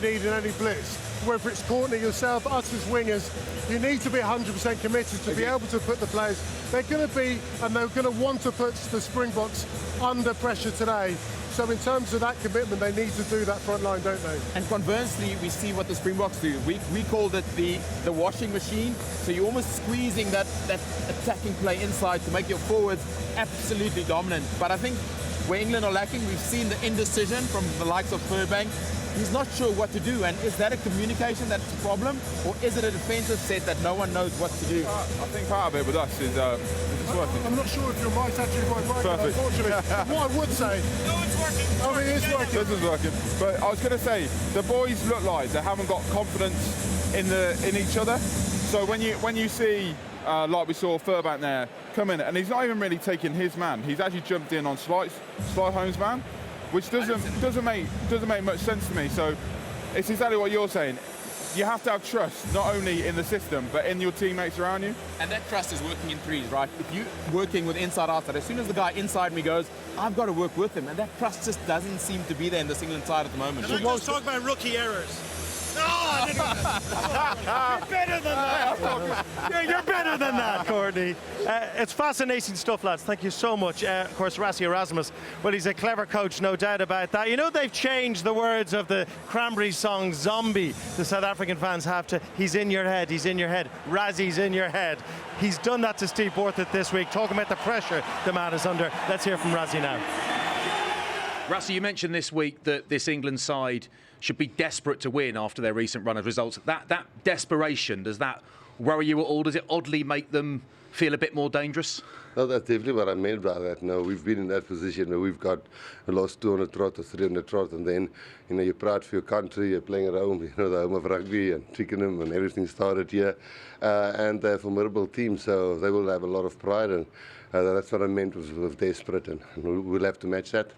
you need in any blitz. Whether it's Courtney, yourself, us as wingers, you need to be 100% committed to be able to put the players. They're going to be, and they're going to want to put the Springboks under pressure today. So in terms of that commitment, they need to do that front line, don't they? And conversely, we see what the Springboks do. We called it the washing machine. So you're almost squeezing that attacking play inside to make your forwards absolutely dominant. But I think where England are lacking, we've seen the indecision from the likes of Furbank. He's not sure what to do, and is that a communication that's a problem, or is it a defensive set that no one knows what to do? I think part of it with us is it's working. I'm not sure if your mic's actually right, Perfect. unfortunately. What I would say... No, it's working. I mean, it's working. This is working. But I was going to say, the boys look like they haven't got confidence in each other. So when you see, like we saw Furbank there, come in, and he's not even really taking his man. He's actually jumped in on Sly Holmes' man, which doesn't make much sense to me. So it's exactly what you're saying. You have to have trust, not only in the system, but in your teammates around you. And that trust is working in threes, right? If you're working with inside-outside, as soon as the guy inside me goes, I've got to work with him. And that trust just doesn't seem to be there in this England side at the moment. And I just talk about rookie errors. No, I didn't. You're better than that. Yeah, you're better than that, Courtney. It's fascinating stuff, lads. Thank you so much. Of course, Rassie Erasmus, well, he's a clever coach, no doubt about that. You know, they've changed the words of the Cranberries song Zombie. The South African fans have to, he's in your head, he's in your head. Rassie's in your head. He's done that to Steve Borthwick this week, talking about the pressure the man is under. Let's hear from Rassie now. Rassie, you mentioned this week that this England side should be desperate to win after their recent run of results. That desperation, does that worry you at all? Does it oddly make them feel a bit more dangerous? No, that's definitely what I meant by that. No, we've been in that position where we've got lost 200 trot or 300 trot, and then, you know, you're proud for your country, you're playing at home, you know, the home of rugby and Twickenham and everything started here. And they're a formidable team, so they will have a lot of pride, and that's what I meant with desperate, and we'll have to match that.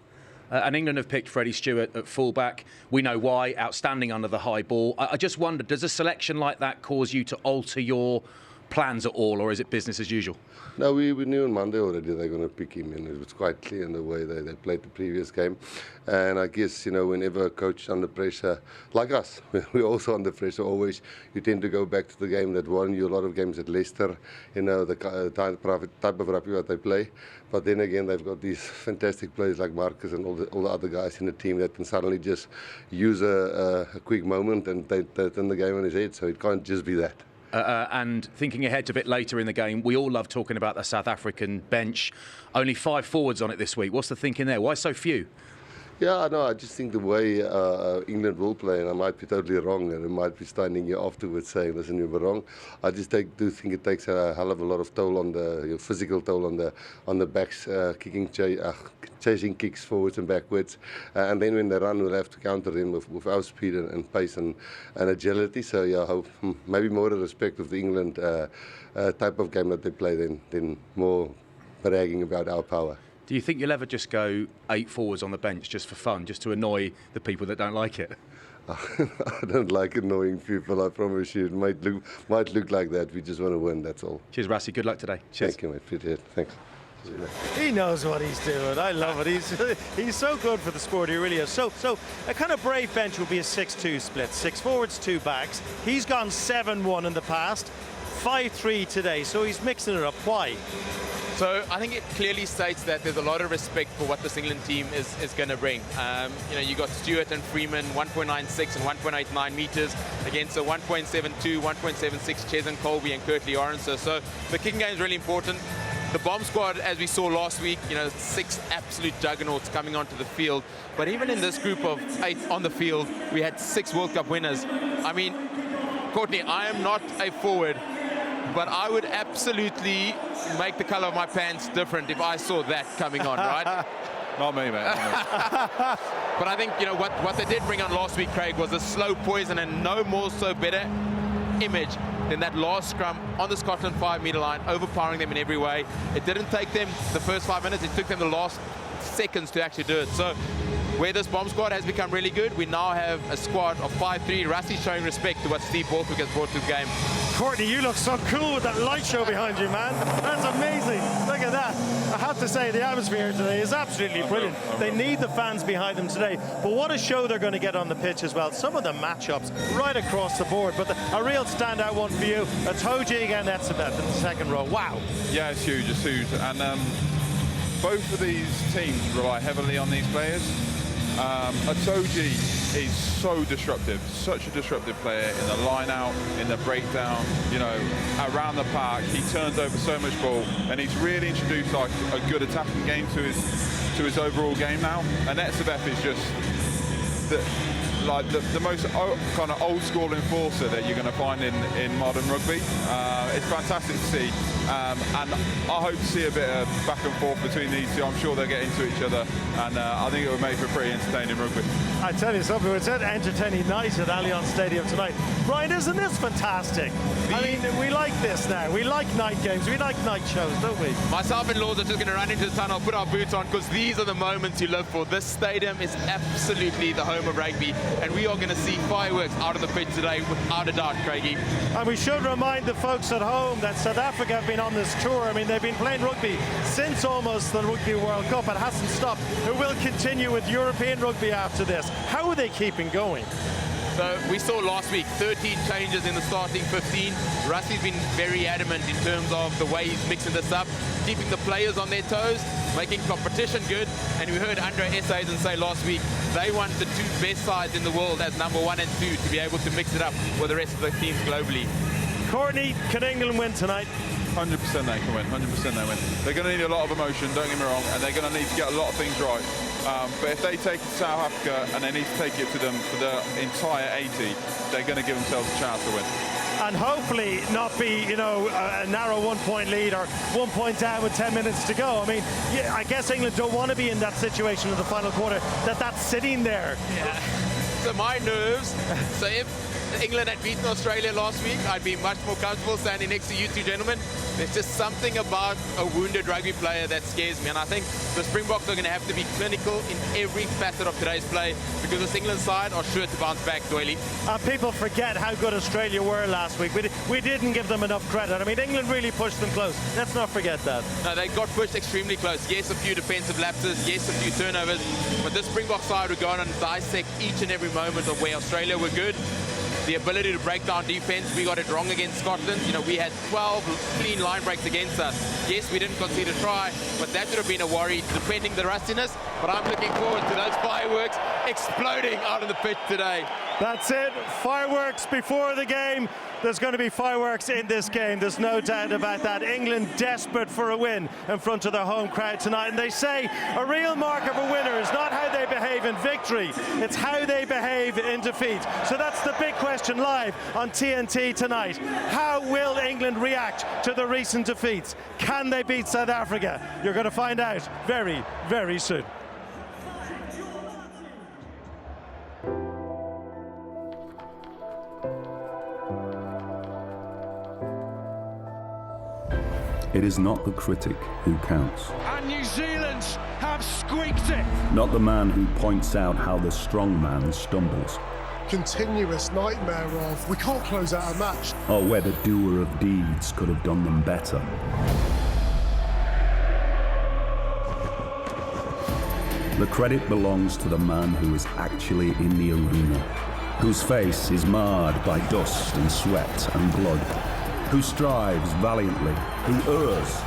And England have picked Freddie Stewart at fullback. We know why, outstanding under the high ball. I just wondered, does a selection like that cause you to alter your plans at all, or is it business as usual? No, we knew on Monday already they're going to pick him, and it was quite clear in the way they played the previous game. And I guess, you know, whenever a coach under pressure, like us, we're also under pressure always, you tend to go back to the game that won you a lot of games at Leicester, you know, the type of rugby that they play. But then again, they've got these fantastic players like Marcus and all the other guys in the team that can suddenly just use a quick moment and they turn the game on his head. So it can't just be that. And thinking ahead to a bit later in the game, we all love talking about the South African bench. Only 5 forwards on it this week. What's the thinking there? Why so few? Yeah, no, I just think the way England will play, and I might be totally wrong, and I might be standing here afterwards saying, listen, you were wrong. I just do think it takes a hell of a lot of toll on the physical toll on the backs, chasing kicks forwards and backwards, and then when they run, we'll have to counter them with our speed and pace and agility. So yeah, I hope maybe more the respect of the England type of game that they play than more bragging about our power. Do you think you'll ever just go 8 forwards on the bench just for fun, just to annoy the people that don't like it? I don't like annoying people, I promise you. It might look like that. We just want to win, that's all. Cheers, Rassie. Good luck today. Cheers. Thank you, mate. Appreciate it. Thanks. He knows what he's doing. I love it. He's so good for the sport. He really is. So a kind of brave bench will be a 6-2 split. 6 forwards, 2 backs. He's gone 7-1 in the past, 5-3 today. So he's mixing it up. Why? So I think it clearly states that there's a lot of respect for what this England team is going to bring. You know, you got Stewart and Freeman, 1.96 and 1.89 meters against a 1.72, 1.76 Cheslin Colby and Kurtley Oranser. So the kicking game is really important. The bomb squad, as we saw last week, you know, 6 absolute juggernauts coming onto the field. But even in this group of 8 on the field, we had 6 World Cup winners. I mean, Courtney, I am not a forward, but I would absolutely make the color of my pants different if I saw that coming on, right? Not me, mate. But I think, you know, what they did bring on last week, Craig, was a slow poison, and no more so better image than that last scrum on the Scotland 5-metre line, overpowering them in every way. It didn't take them the first 5 minutes, it took them the last seconds to actually do it. So where this bomb squad has become really good, we now have a squad of 5-3. Rassie showing respect to what Steve Borthwick has brought to the game. Courtney, you look so cool with that light show behind you, man. That's amazing. Look at that. I have to say, the atmosphere today is absolutely brilliant. They need the fans behind them today. But what a show they're going to get on the pitch as well. Some of the matchups right across the board. But a real standout one for you, Itoje against Etzebeth in the second row. Wow. Yeah, it's huge. It's huge. And both of these teams rely heavily on these players. Itoje is so disruptive, such a disruptive player in the line out, in the breakdown, you know, around the park. He turns over so much ball, and he's really introduced like a good attacking game to his overall game now. And Etzebeth is just the most kind of old school enforcer that you're going to find in modern rugby. It's fantastic to see, and I hope to see a bit of back and forth between these two. I'm sure they'll get into each other, and I think it will make for pretty entertaining rugby. I tell you something, it's an entertaining night at Allianz Stadium tonight. Brian, isn't this fantastic? I mean, we like this now. We like night games. We like night shows, don't we? Myself and Laws are just going to run into the tunnel, put our boots on, because these are the moments you live for. This stadium is absolutely the home of rugby, and we are going to see fireworks out of the pitch today, without a doubt, Craigie. And we should remind the folks at home that South Africa have been on this tour. I mean, they've been playing rugby since almost the Rugby World Cup. It hasn't stopped. It will continue with European rugby after this. How are they keeping going? So we saw last week 13 changes in the starting 15. Rusty's been very adamant in terms of the way he's mixing this up, keeping the players on their toes, making competition good. And we heard Andre Esterhuizen say last week they want the two best sides in the world as number 1 and 2 to be able to mix it up with the rest of the teams globally. Courtney, can England win tonight? 100% they can win, 100% they win. They're going to need a lot of emotion, don't get me wrong, and they're going to need to get a lot of things right. But if they take it to South Africa and they need to take it to them for the entire 80, they're going to give themselves a chance to win. And hopefully not be, you know, a narrow 1-point lead or 1 point down with 10 minutes to go. I mean, yeah, I guess England don't want to be in that situation in the final quarter, that's sitting there. Yeah. So my nerves, so if England had beaten Australia last week, I'd be much more comfortable standing next to you two gentlemen. There's just something about a wounded rugby player that scares me, and I think the Springboks are going to have to be clinical in every facet of today's play, because this England side are sure to bounce back, Doyley. People forget how good Australia were last week. We didn't give them enough credit. I mean, England really pushed them close. Let's not forget that. No, they got pushed extremely close. Yes, a few defensive lapses. Yes, a few turnovers. But this Springbok side would go on and dissect each and every moment of where Australia were good. The ability to break down defense, we got it wrong against Scotland. You know, we had 12 clean line breaks against us. Yes, we didn't concede a try, but that would have been a worry, depending the rustiness. But I'm looking forward to those fireworks exploding out on the pitch today. That's it. Fireworks before the game. There's going to be fireworks in this game. There's no doubt about that. England desperate for a win in front of their home crowd tonight. And they say a real mark of a winner is not how they behave in victory. It's how they behave in defeat. So that's the big question live on TNT tonight. How will England react to the recent defeats? Can they beat South Africa? You're going to find out very, very soon. It is not the critic who counts. And New Zealand have squeaked it. Not the man who points out how the strong man stumbles. Continuous nightmare of, we can't close out a match. Or where the doer of deeds could have done them better. The credit belongs to the man who is actually in the arena, whose face is marred by dust and sweat and blood, who strives valiantly, who errs,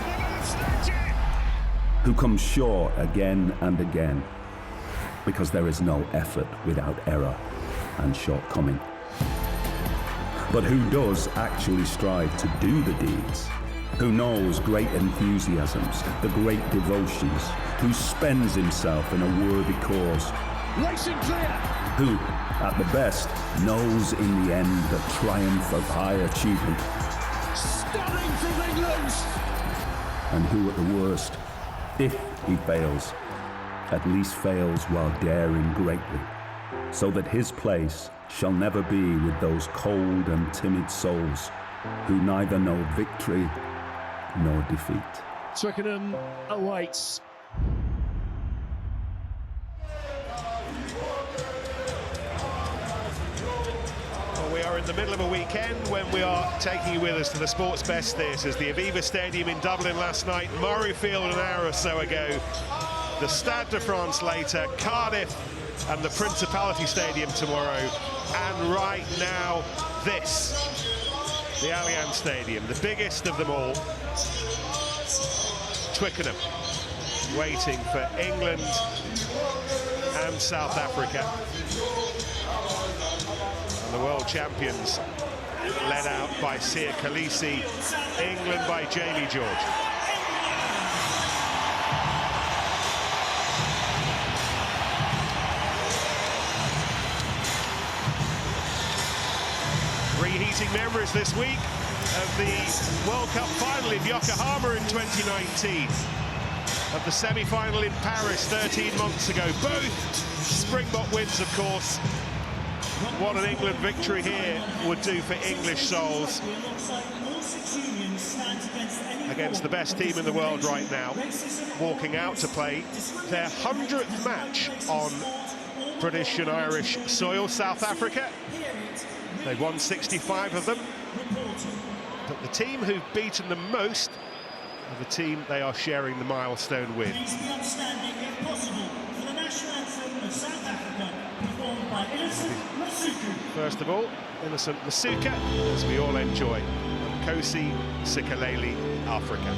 who comes short again and again, because there is no effort without error and shortcoming. But who does actually strive to do the deeds, who knows great enthusiasms, the great devotions, who spends himself in a worthy cause, Racing clear. who, at the best, knows in the end the triumph of high achievement, Stunning from England. and who at the worst, if he fails, at least fails while daring greatly, so that his place shall never be with those cold and timid souls who neither know victory nor defeat. Twickenham awaits. We are are in the middle of a weekend when we are taking you with us to the Sports Best Theatres, the Aviva Stadium in Dublin last night, Murrayfield an hour or so ago, the Stade de France later, Cardiff and the Principality Stadium tomorrow, and right now this, the Allianz Stadium, the biggest of them all, Twickenham, waiting for England and South Africa. And the world champions led out by Siya Kolisi, England by Jamie George. Reheating memories this week of the World Cup final in Yokohama in 2019, of the semi-final in Paris 13 months ago. Both Springbok wins, of course. What an England victory here would do for English souls against the best team in the world right now, walking out to play their 100th match on British and Irish soil. South Africa, they've won 65 of them, but the team who've beaten them most are the team they are sharing the milestone with. First of all, Innocent Masuka, as we all enjoy, Nkosi Sikeleli, Africa.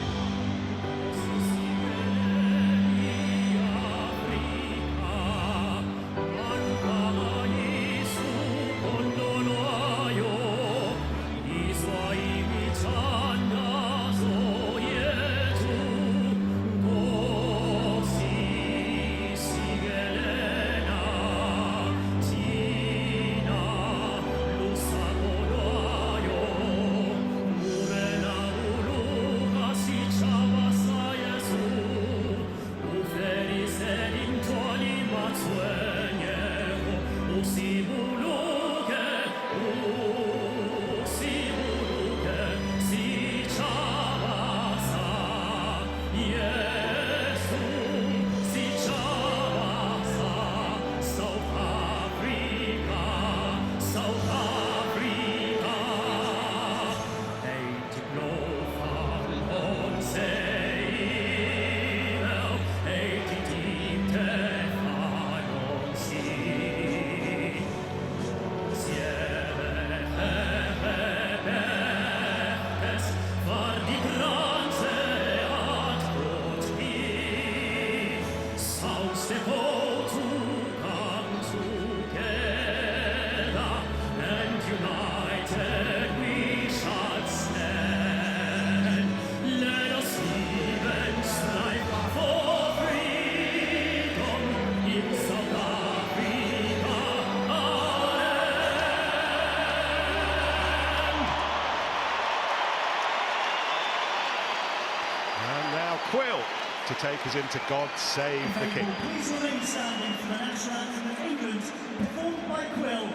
Quill to take us into God Save the King. Please remain standing for the national anthem of England, performed by Quill,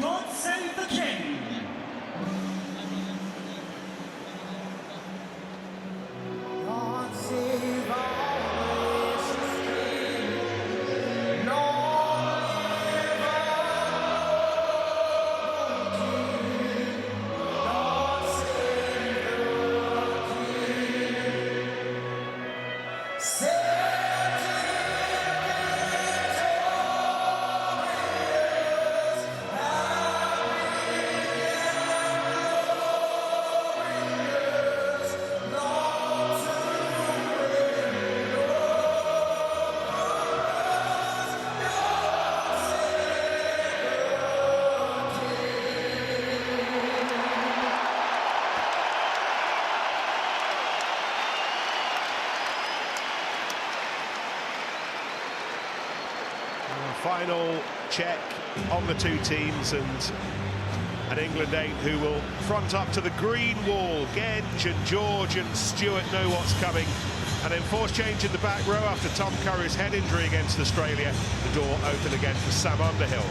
God Save the King. God save our gracious King, Lord, God save the King. Final check on the two teams, and an England 8 who will front up to the green wall. Genge and George and Stewart know what's coming. An enforced change in the back row after Tom Curry's head injury against Australia. The door open again for Sam Underhill.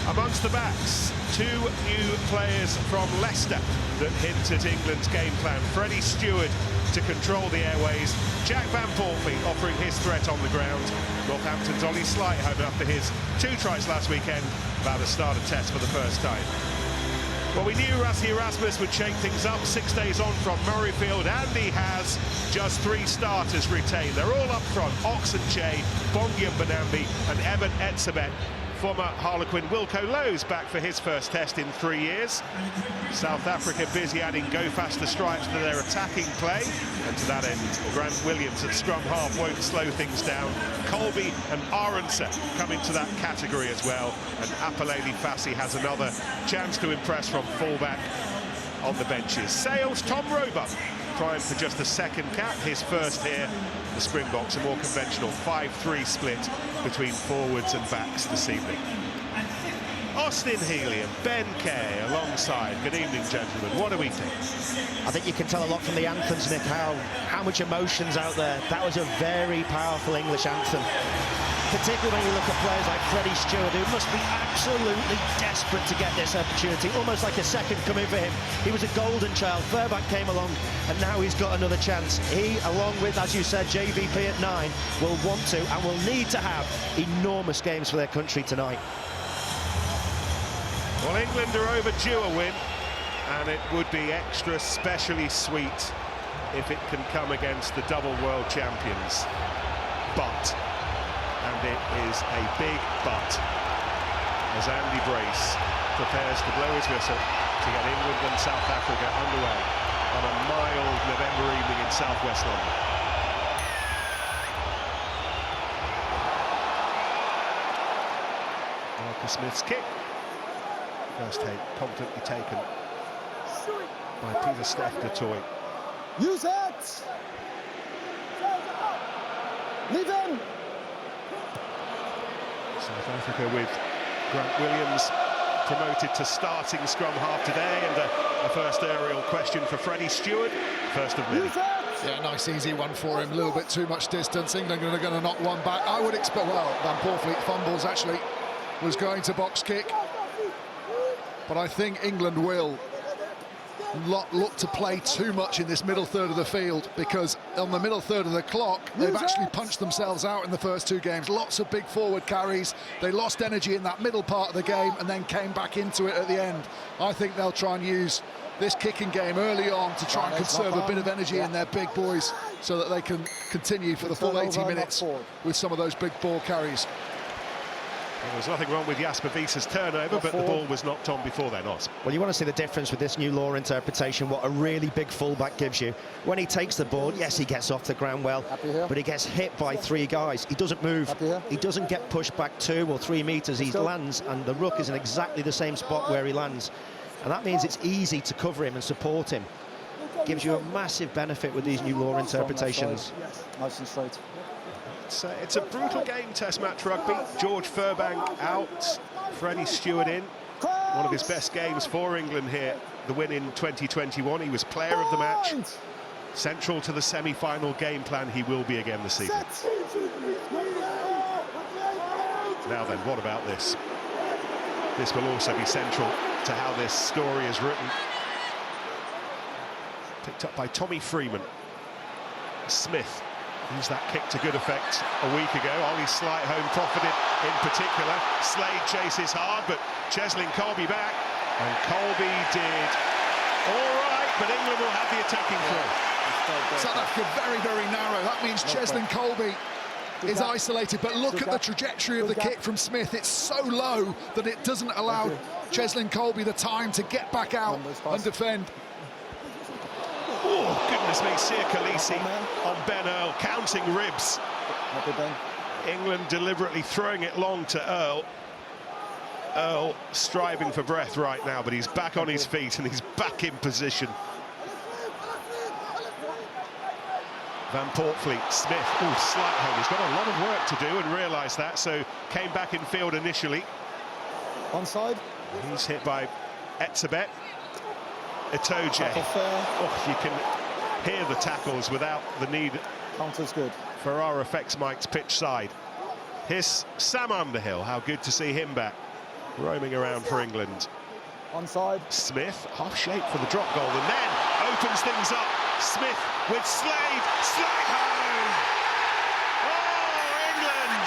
Amongst the backs, two new players from Leicester that hint at England's game plan. Freddie Stewart to control the airways. Jack Van Poortvliet offering his threat on the ground. Northampton's Ollie Slightholme after his 2 tries last weekend about to start a test for the first time. Well, we knew Rassie Erasmus would shake things up 6 days on from Murrayfield, and he has just 3 starters retained. They're all up front: Oxenche, Bongi Mbonambi and Eben Etzebeth. Former Harlequin Wilco Lowe's back for his first test in 3 years. South Africa busy adding go faster stripes to their attacking play, and to that end Grant Williams at scrum half won't slow things down. Colby and Aronson come into that category as well, and Apaleli Fassi has another chance to impress from fullback on the benches. Sales, Tom Roebuck trying for just a second cap, his first here. The Springboks, a more conventional 5-3 split between forwards and backs this evening. Austin Healey and Ben Kay alongside. Good evening, gentlemen. What do we think? I think you can tell a lot from the anthems, Nick, how much emotion's out there. That was a very powerful English anthem. Particularly when you look at players like Freddie Stewart, who must be absolutely desperate to get this opportunity, almost like a second coming for him. He was a golden child. Furbank came along, and now he's got another chance. He, along with, as you said, JVP at 9, will want to and will need to have enormous games for their country tonight. Well, England are overdue a win, and it would be extra specially sweet if it can come against the double world champions. But, and it is a big but, as Andy Brace prepares to blow his whistle to get England and South Africa underway on a mild November evening in southwest London. Marcus Smith's kick. First take confidently taken by Peter Steph du Toit. Use it! Leave him! South Africa with Grant Williams promoted to starting scrum half today, and a first aerial question for Freddie Stewart, first of many. Yeah, nice easy one for him, a little bit too much distance. England are going to knock one back. I would expect, well, Van Poortvliet fumbles actually, was going to box kick. But I think England will look to play too much in this middle third of the field, because on the middle third of the clock, they've actually punched themselves out in the first 2 games. Lots of big forward carries. They lost energy in that middle part of the game and then came back into it at the end. I think they'll try and use this kicking game early on to try and conserve a bit of energy in their big boys so that they can continue for the full 80 minutes with some of those big ball carries. Well, there's nothing wrong with Jasper Wiese's turnover, but the ball was knocked on before then, Oz. Well, you want to see the difference with this new law interpretation, what a really big fullback gives you. When he takes the ball, yes, he gets off the ground well, but he gets hit by 3 guys. He doesn't move. He doesn't get pushed back 2 or 3 metres. He lands, and the ruck is in exactly the same spot where he lands. And that means it's easy to cover him and support him. Gives you a massive benefit with these new law interpretations. Nice and straight. It's a brutal game, Test match rugby. George Furbank out, Freddie Stewart in. One of his best games for England here, the win in 2021. He was player of the match. Central to the semi-final game plan, he will be again this evening. Now then, what about this? This will also be central to how this story is written. Picked up by Tommy Freeman. Smith used that kick to good effect a week ago. Ollie Slightholme profited in particular. Slade chases hard, but Cheslin Colby back, and Colby did all right, but England will have the attacking throw. South Africa very, very narrow. That means Cheslin Colby is isolated, but look at the trajectory of the kick from Smith. It's so low that it doesn't allow Cheslin Colby the time to get back out and defend. Oh, goodness me, Siya Kolisi on Ben Earl, counting ribs. England deliberately throwing it long to Earl. Earl striving for breath right now, but he's back on his feet and he's back in position. Van Poortvliet, Smith, Slightholme. He's got a lot of work to do and realised that, so came back in field initially. Onside. He's hit by Etzebeth. Itoje. Oh, you can hear the tackles without the need. Counter's good. For our effects Mike's pitch side. Here's Sam Underhill. How good to see him back, roaming around for England. Onside. Smith, half shape for the drop goal, and then opens things up. Smith with Slade. Slade home! Oh, England!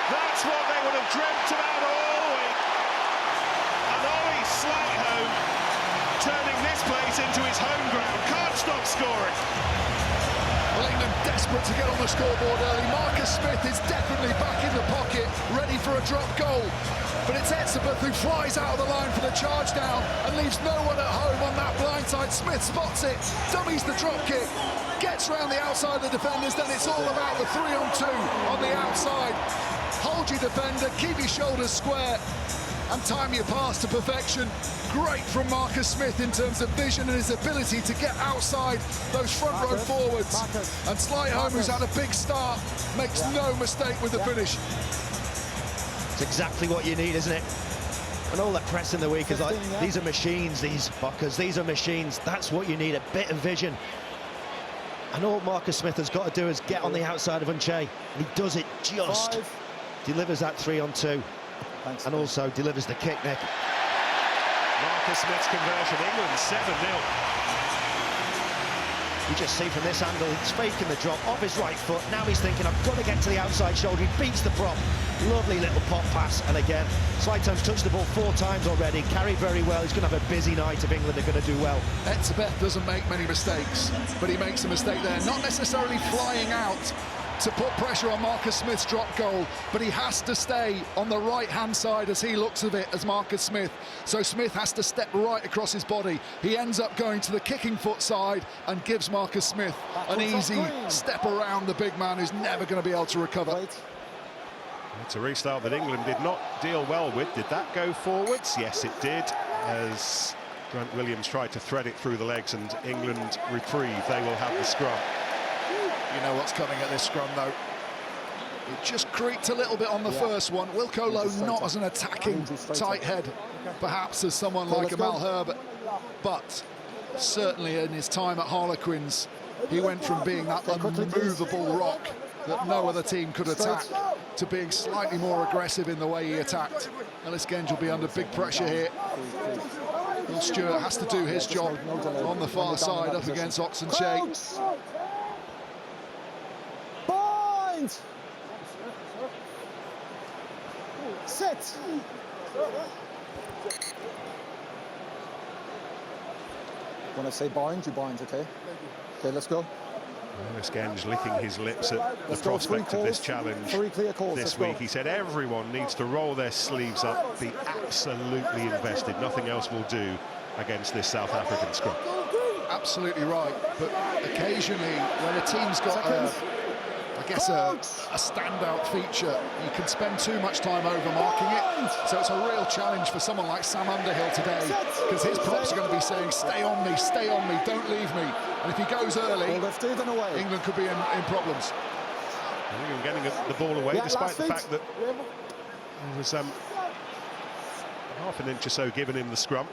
That's what they would have dreamt about all week. And Ollie Slightholme turning this place into his home ground. Can't stop scoring. Well, England desperate to get on the scoreboard early. Marcus Smith is definitely back in the pocket, ready for a drop goal. But it's Etzebeth who flies out of the line for the charge down and leaves no one at home on that blind side. Smith spots it, dummies the drop kick, gets round the outside of the defenders, then it's all about the 3-on-2 on the outside. Hold your defender, keep your shoulders square, and time your pass to perfection. Great from Marcus Smith in terms of vision and his ability to get outside those front row forwards. And Slightholme, who's had a big start, makes no mistake with the finish. It's exactly what you need, isn't it? And all that press in the week is like, these are machines, these Bokkers, these are machines. That's what you need, a bit of vision. And all Marcus Smith has got to do is get on the outside of Uche. And he does it just. Delivers that 3-on-2. And also delivers the kick, Nick. Marcus Smith's conversion, England 7-0. You just see from this angle, he's faking the drop off his right foot. Now he's thinking, I've got to get to the outside shoulder. He beats the prop. Lovely little pop pass. And again, Slightholme's touched the ball 4 times already. Carried very well. He's going to have a busy night if England are going to do well. Etzebeth doesn't make many mistakes, but he makes a mistake there. Not necessarily flying out to put pressure on Marcus Smith's drop goal, but he has to stay on the right-hand side as he looks of it as Marcus Smith. So Smith has to step right across his body. He ends up going to the kicking foot side and gives Marcus Smith an easy step around the big man who's never going to be able to recover. It's a restart that England did not deal well with. Did that go forwards? Yes, it did, as Grant Williams tried to thread it through the legs and England reprieve. They will have the scrum. You know what's coming at this scrum, though. It just creaked a little bit on the first one. Wilco Low not as an attacking tight head, perhaps as someone like Amal Herbert, but certainly in his time at Harlequins, he went from being that unmovable rock that no other team could attack to being slightly more aggressive in the way he attacked. Ellis Genge will be under big pressure here. Will Stewart has to do his job on the far side up against Oxenchae. Sit. When I say bind, you bind, okay? Okay, let's go. Ellis Genge licking his lips at the prospect of this challenge this week. He said everyone needs to roll their sleeves up, be absolutely invested. Nothing else will do against this South African scrum. Absolutely right, but occasionally when a team's got I guess a standout feature, you can spend too much time over-marking it, so it's a real challenge for someone like Sam Underhill today, because his props are going to be saying, stay on me, don't leave me. And if he goes early, England could be in problems. England getting the ball away, despite the fact that there was half an inch or so given in the scrum.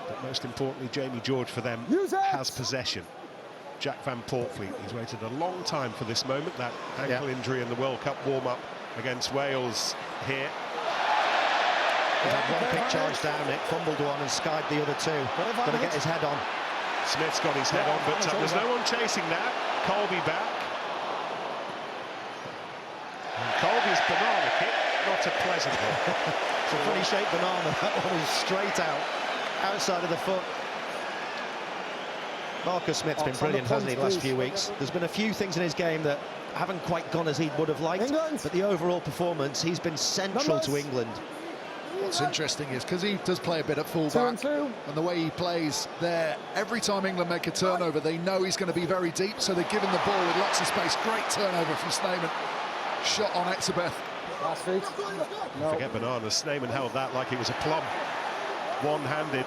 But most importantly, Jamie George for them has possession. Jack Van Poortvliet, he's waited a long time for this moment, that ankle injury in the World Cup warm-up against Wales here. He had one quick charge down, Nick, fumbled one and skied the other two. Going to get his head on. Smith's got his head on, but there's no one chasing that. Colby back. And Colby's banana kick, not a pleasant one. It's a funny shaped banana, that one is straight out, outside of the foot. Marcus Smith's been brilliant, hasn't he, the last few weeks? There's been a few things in his game that haven't quite gone as he would have liked, but the overall performance, he's been central to England. What's interesting is, because he does play a bit at full-back, and the way he plays there, every time England make a turnover, they know he's going to be very deep, so they're giving the ball with lots of space. Great turnover from Snyman. Shot on Etzebeth. Last feet. No. Forget Banana. Snyman held that like it was a plum. One-handed.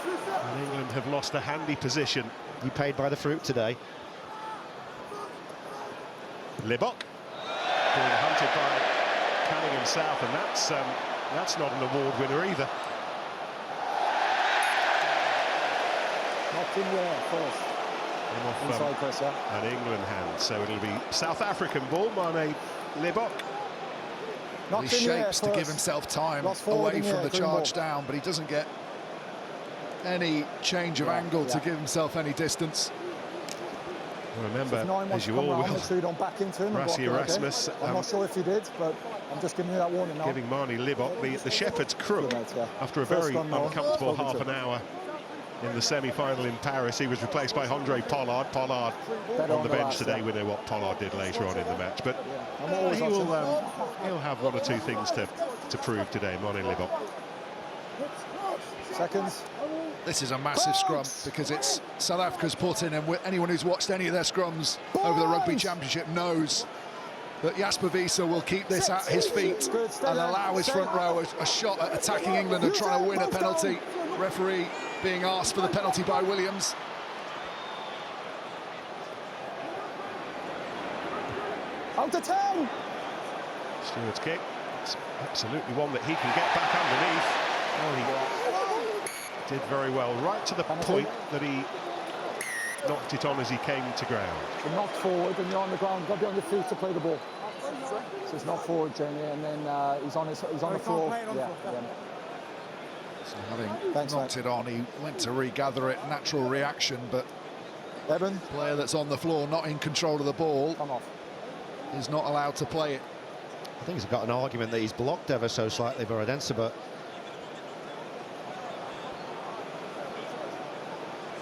And England have lost a handy position. You paid by the fruit today. Libbok being hunted by Cunningham South, and that's not an award winner either. Knocked in there first. Inside press, yeah. An England hand, so it'll be South African ball. Mane Libbok. He shapes to give himself time away from the charge down, but he doesn't get any change of angle to give himself any distance. Remember, as you all will, Rassie Erasmus. I'm not sure if you did, but I'm just giving you that warning now. Giving Mane Libbok the shepherd's crook after a very uncomfortable half an hour in the semi-final in Paris. He was replaced by Andre Pollard. Pollard on the bench today. We know what Pollard did later on in the match, but he'll have one or two things to prove today, Moni Libbok. Seconds. This is a massive scrum because it's South Africa's put in, and anyone who's watched any of their scrums over the Rugby Championship knows that Jasper Wiese will keep this at his feet and allow his front row a shot at attacking England and trying to win a penalty. Referee being asked for the penalty by Williams. Out to 10. Stewart's kick. It's absolutely one that he can get back underneath. Oh, he did very well, right to the point that he knocked it on as he came to ground. You're knocked forward and you're on the ground. You've got to be on your feet to play the ball. So he's knocked forward, Jamie, and then he's on the floor. Yeah. So having knocked it on, he went to regather it, natural reaction, but Evan, player that's on the floor, not in control of the ball, is not allowed to play it. I think he's got an argument that he's blocked ever so slightly by Ardense, but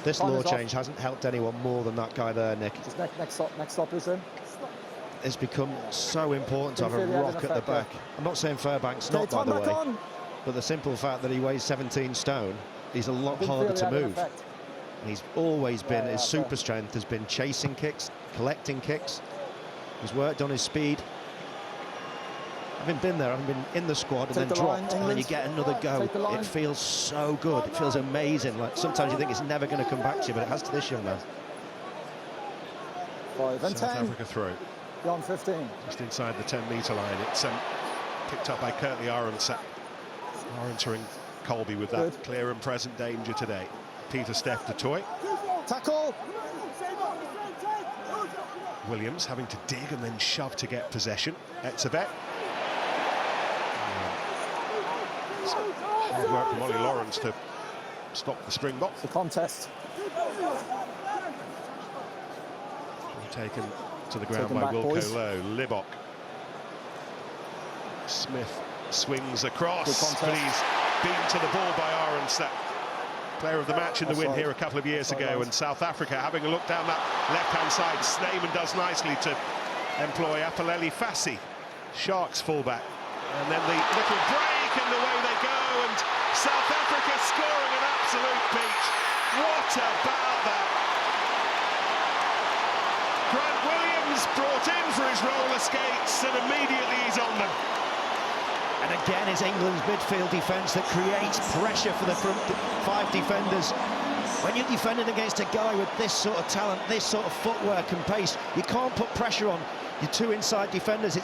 this law change hasn't helped anyone more than that guy there, Nick. Just next stop is in. It's become so important to have a rock at the back. I'm not saying Fairbank's not, by the way, but the simple fact that he weighs 17 stone, he's a lot harder to move. He's always been, his super strength has been chasing kicks, collecting kicks. He's worked on his speed. Having been there, having been in the squad and then dropped, and then you get another go, it feels so good. It feels amazing. Like sometimes you think it's never going to come back to you, but it has to this young man. 5 and 10. South Africa throw. Beyond 15. Just inside the 10-metre line. It's picked up by Curtly Arendse. Entering Colby with that clear and present danger today. Pieter-Steph du Toit. Tackle. Williams having to dig and then shove to get possession. Etzebeth. Hard work from Ollie Lawrence to stop the Springboks. The contest. Taken to the ground by Wilco Lowe. Libbok. Smith swings across, but he's beaten to the ball by Arendse. Player of the match in the win here a couple of years ago, and South Africa having a look down that left-hand side. Snyman does nicely to employ Apaleli Fassi, Sharks fullback. And then the little break and away they go, and South Africa scoring an absolute peach. What about that? Grant Williams brought in for his roller skates, and immediately he's on them. And again, it's England's midfield defence that creates pressure for the front 5 defenders. When you're defending against a guy with this sort of talent, this sort of footwork and pace, you can't put pressure on your 2 inside defenders.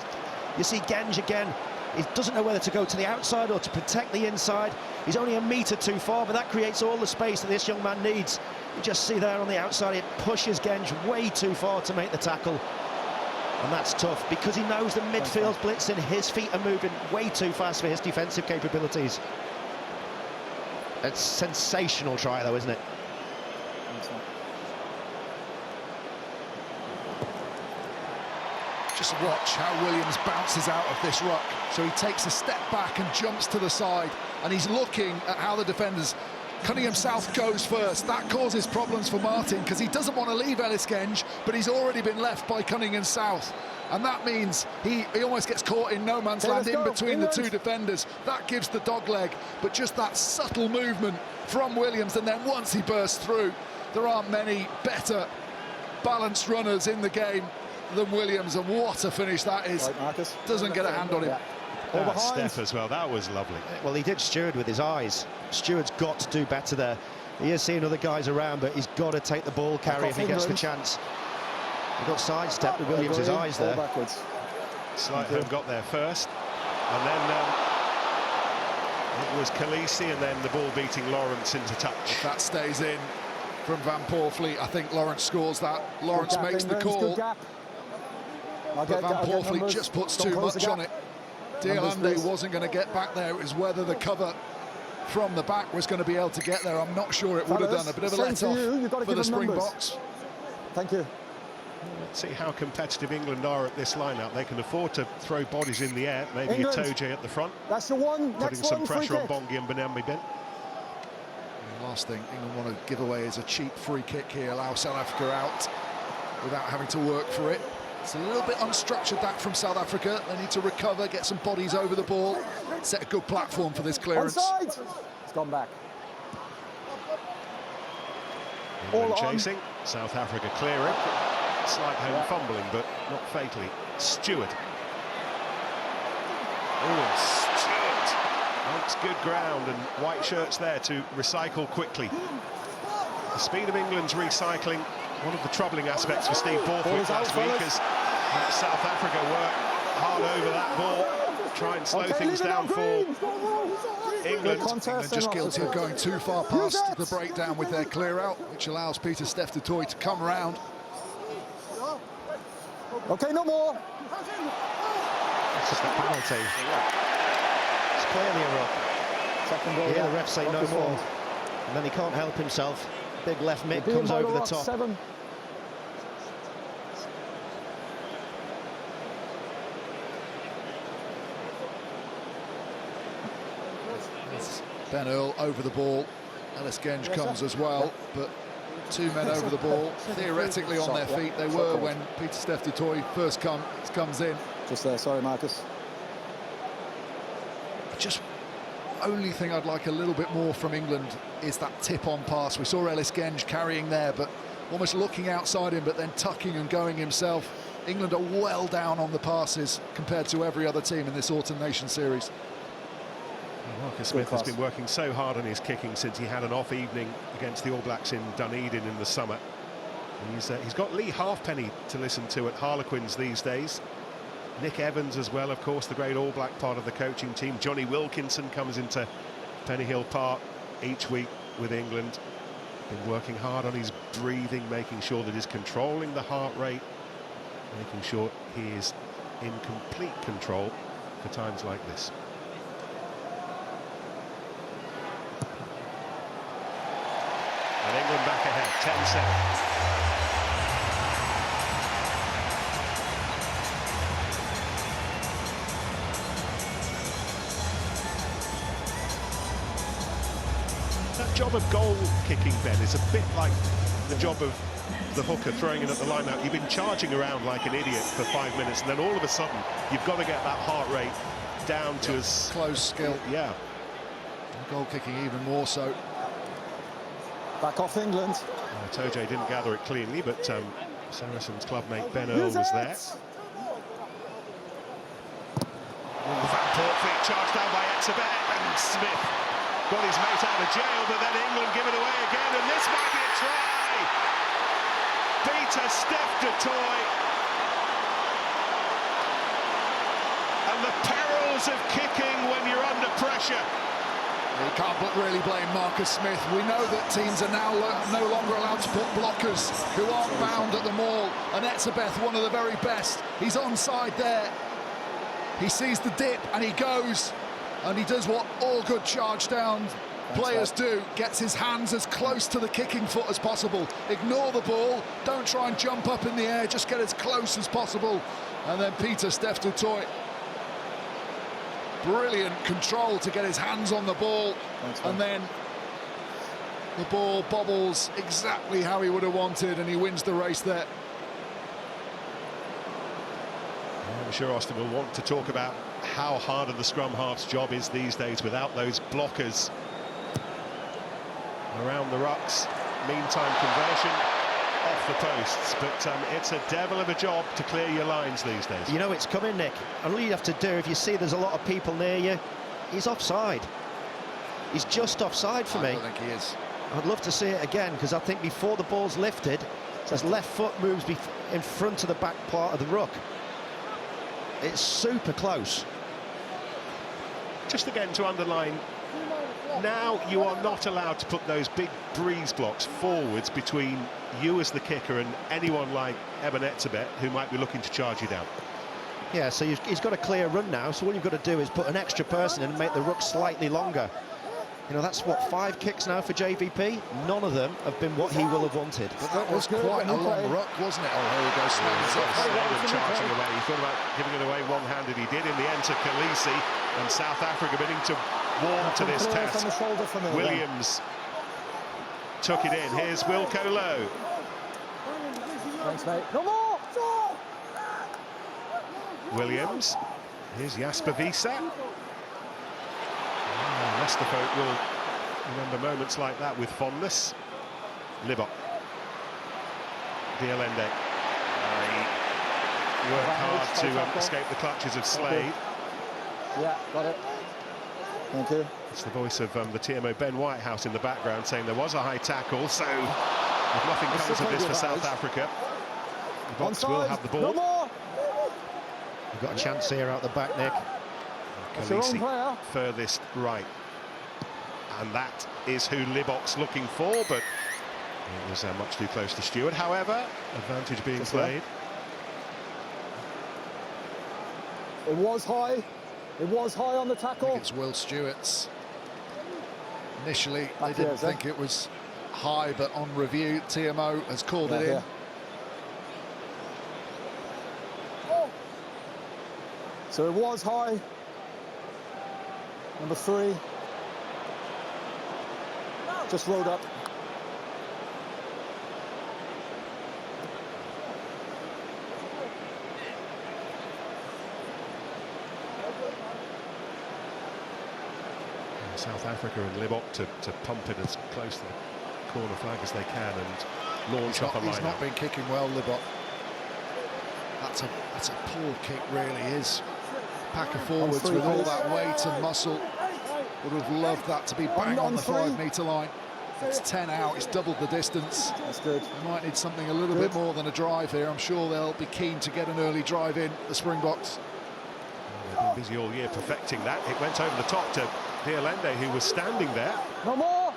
You see Genge again. He doesn't know whether to go to the outside or to protect the inside. He's only a metre too far, but that creates all the space that this young man needs. You just see there on the outside, it pushes Genge way too far to make the tackle. And that's tough, because he knows the midfield's blitzing, his feet are moving way too fast for his defensive capabilities. It's sensational try, though, isn't it? Just watch how Williams bounces out of this ruck. So he takes a step back and jumps to the side, and he's looking at how the defenders. Cunningham South goes first. That causes problems for Martin because he doesn't want to leave Ellis Genge, but he's already been left by Cunningham South. And that means he almost gets caught in no man's land in between the 2 defenders. That gives the dog leg, but just that subtle movement from Williams, and then once he bursts through, there aren't many better balanced runners in the game than Williams, and what a finish that is. Doesn't get a hand on him. Steph as well, that was lovely. Well, he did Stewart with his eyes. Stewart's got to do better there. He is seeing other guys around, but he's got to take the ball carry if he gets the chance. He got sidestepped with Williams' eyes there. Slight Home got there first, and then it was Khaleesi, and then the ball beating Lawrence into touch. If that stays in from Van Poorvliet, I think Lawrence scores that. Lawrence makes the call, but Van Poorvliet just puts too much on it. De Allende wasn't going to get back there. It was whether the cover from the back was going to be able to get there. I'm not sure it would have done. A bit of a let-off for the Springboks. Thank you. Let's see how competitive England are at this lineup. They can afford to throw bodies in the air. Maybe Itoje at the front. That's the one. Putting some pressure on Bongi and Benembi Ben. last thing England want to give away is a cheap free kick here, allow South Africa out without having to work for it. It's a little bit unstructured, that, from South Africa. They need to recover, get some bodies over the ball, set a good platform for this clearance. Onside. It's gone back. England chasing, South Africa clearing. Slight home fumbling, but not fatally. Stewart. Oh, Stewart makes good ground, and white shirts there to recycle quickly. The speed of England's recycling, one of the troubling aspects for Steve Borthwick last week, as South Africa work hard over that ball, try and slow things down for England. England just guilty of going too far past the breakdown with their clear out, which allows Pieter-Steph du Toit to come around. Okay, no more. It's just a penalty. It's clearly a ruck. Second goal. Yeah, the ref say no more. And then he can't help himself. Big left mitt comes over the top. 7. Ben Earl over the ball. Ellis Genge comes as well, but 2 men over the ball, theoretically on their feet. They were when Pieter-Steph du Toit first comes in. Just there, sorry, Marcus. Just only thing I'd like a little bit more from England is that tip-on pass. We saw Ellis Genge carrying there, but almost looking outside him, but then tucking and going himself. England are well down on the passes compared to every other team in this Autumn Nations Series. Marcus Smith has been working so hard on his kicking since he had an off evening against the All Blacks in Dunedin in the summer. He's got Lee Halfpenny to listen to at Harlequins these days. Nick Evans as well, of course, the great All Black part of the coaching team. Johnny Wilkinson comes into Pennyhill Park each week with England. Been working hard on his breathing, making sure that he's controlling the heart rate, making sure he is in complete control for times like this. And England back ahead, 10-7. That job of goal kicking, Ben, is a bit like the job of the hooker throwing it at the line out. You've been charging around like an idiot for 5 minutes, and then all of a sudden you've got to get that heart rate down to as close skill. Yeah. Goal kicking even more so. Back off England. Toje didn't gather it cleanly, but Saracens clubmate Ben Earl was there. Van Poortvliet charged down by Etzebeth, and Smith got his mate out of jail, but then England give it away again, and this might be a try. Pieter-Steph du Toit. And the perils of kicking when you're under pressure. You can't really blame Marcus Smith. We know that teams are now no longer allowed to put blockers who aren't bound at the maul. And Etzebeth, one of the very best. He's onside there. He sees the dip and he goes. And he does what all good charge down players do. Gets his hands as close to the kicking foot as possible. Ignore the ball. Don't try and jump up in the air. Just get as close as possible. And then Pieter-Steph du Toit. Brilliant control to get his hands on the ball, and then the ball bobbles exactly how he would have wanted, and he wins the race there. I'm sure Austin will want to talk about how hard the scrum half's job is these days without those blockers around the rucks. Meantime, conversion off the posts, but it's a devil of a job to clear your lines these days. You know it's coming, Nick. And all you have to do, if you see there's a lot of people near you, he's offside. He's just offside for me. I don't think he is. I'd love to see it again, because I think before the ball's lifted, his left foot moves in front of the back part of the ruck. It's super close. Just again to underline, now you are not allowed to put those big breeze blocks forwards between you as the kicker and anyone like Eben Etzebeth who might be looking to charge you down. Yeah, so he's got a clear run now, so all you've got to do is put an extra person in and make the ruck slightly longer. You know, that's what, 5 kicks now for JVP. None of them have been what he will have wanted. But that was quite a long ruck, wasn't it? Oh, here we go, charging away. He thought about giving it away one-handed. He did in the end to Khaleesi, and South Africa beginning to warm to this test. Williams took it in. Here's Wilco Low. Thanks, mate. No more! Williams. Here's Jasper Wiese. Leicester folk will remember moments like that with fondness. Libbok. De Allende. Work hard to escape the clutches of Slade. Yeah, got it. Thank you. It's the voice of the TMO Ben Whitehouse in the background saying there was a high tackle, so if nothing comes of this for South Africa, the Box will have the ball. No more! You've got a chance here out the back, Nick. Khaleesi furthest right. And that is who Libbok's looking for, but it was much too close to Stewart. However, advantage being played. It was high. It was high on the tackle. I think it's Will Stewart's. Initially, they didn't think it was high, but on review, TMO has called it in. Yeah. So it was high. Number 3. Just rolled up. South Africa and Libbok to pump it as close to the corner flag as they can and launch off a line. He's not been kicking well, Libbok. That's a poor kick, really. His pack of forwards with all that weight and muscle would have loved that to be bang on the 5-metre line. It's 10 out, it's doubled the distance. That's good. You might need something a little bit more than a drive here. I'm sure they'll be keen to get an early drive in, the Springboks. They've been busy all year perfecting that. It went over the top to De Allende, who was standing there. No more!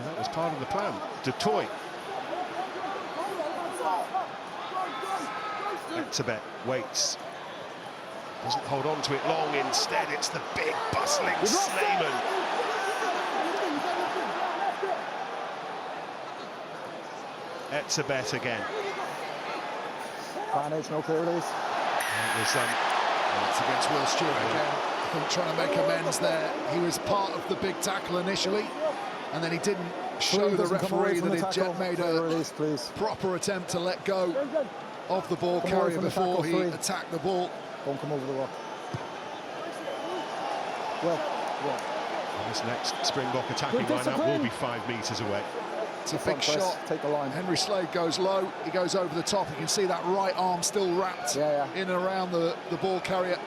That was part of the plan. Du Toit. Etzebeth waits. Doesn't hold on to it long. Instead, it's the big, bustling Snyman. Etzebeth again. Vantage, no clear release. It's against Will Stewart again. I think trying to make amends there. He was part of the big tackle initially, and then he didn't show the referee that he'd made a proper attempt to let go of the ball carrier before he attacked the ball. Don't come over the rock. Well. This next Springbok attacking lineup will be 5 metres away. It's a big shot. Take the line. Henry Slade goes low. He goes over the top. You can see that right arm still wrapped in and around the ball carrier.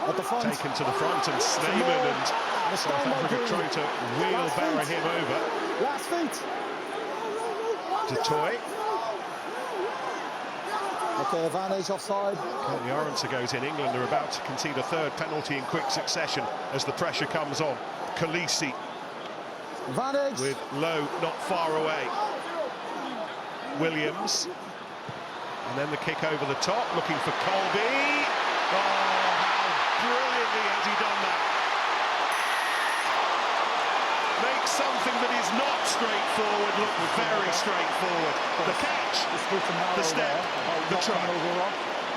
At the front. Taken to the front, and Snyman and South Africa trying to wheelbarrow him over. Last feet. Du Toit. Okay, advantage offside. Curtly Arendse goes in. England are about to concede a 3rd penalty in quick succession as the pressure comes on. Khaleesi. Advantage. With Lowe not far away. Williams. And then the kick over the top, looking for Colby. Oh, how brilliantly has he done that? Makes something that is not straightforward look very straightforward. The catch, the step, the try.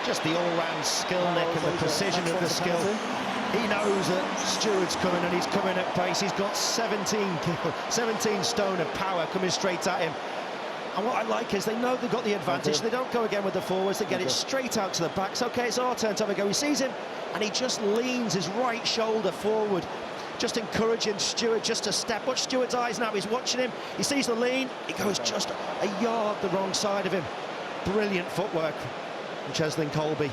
Just the all-round skill, Nick, and the precision of the skill. He knows that Stewart's coming, and he's coming at pace. He's got 17 stone of power coming straight at him. And what I like is they know they've got the advantage. They don't go again with the forwards. They get it straight out to the backs. Okay, it's our turn to have a go. He sees him, and he just leans his right shoulder forward, just encouraging Stewart just to step. Watch Stewart's eyes now. He's watching him. He sees the lean. He goes just a yard the wrong side of him. Brilliant footwork from Cheslin Colby.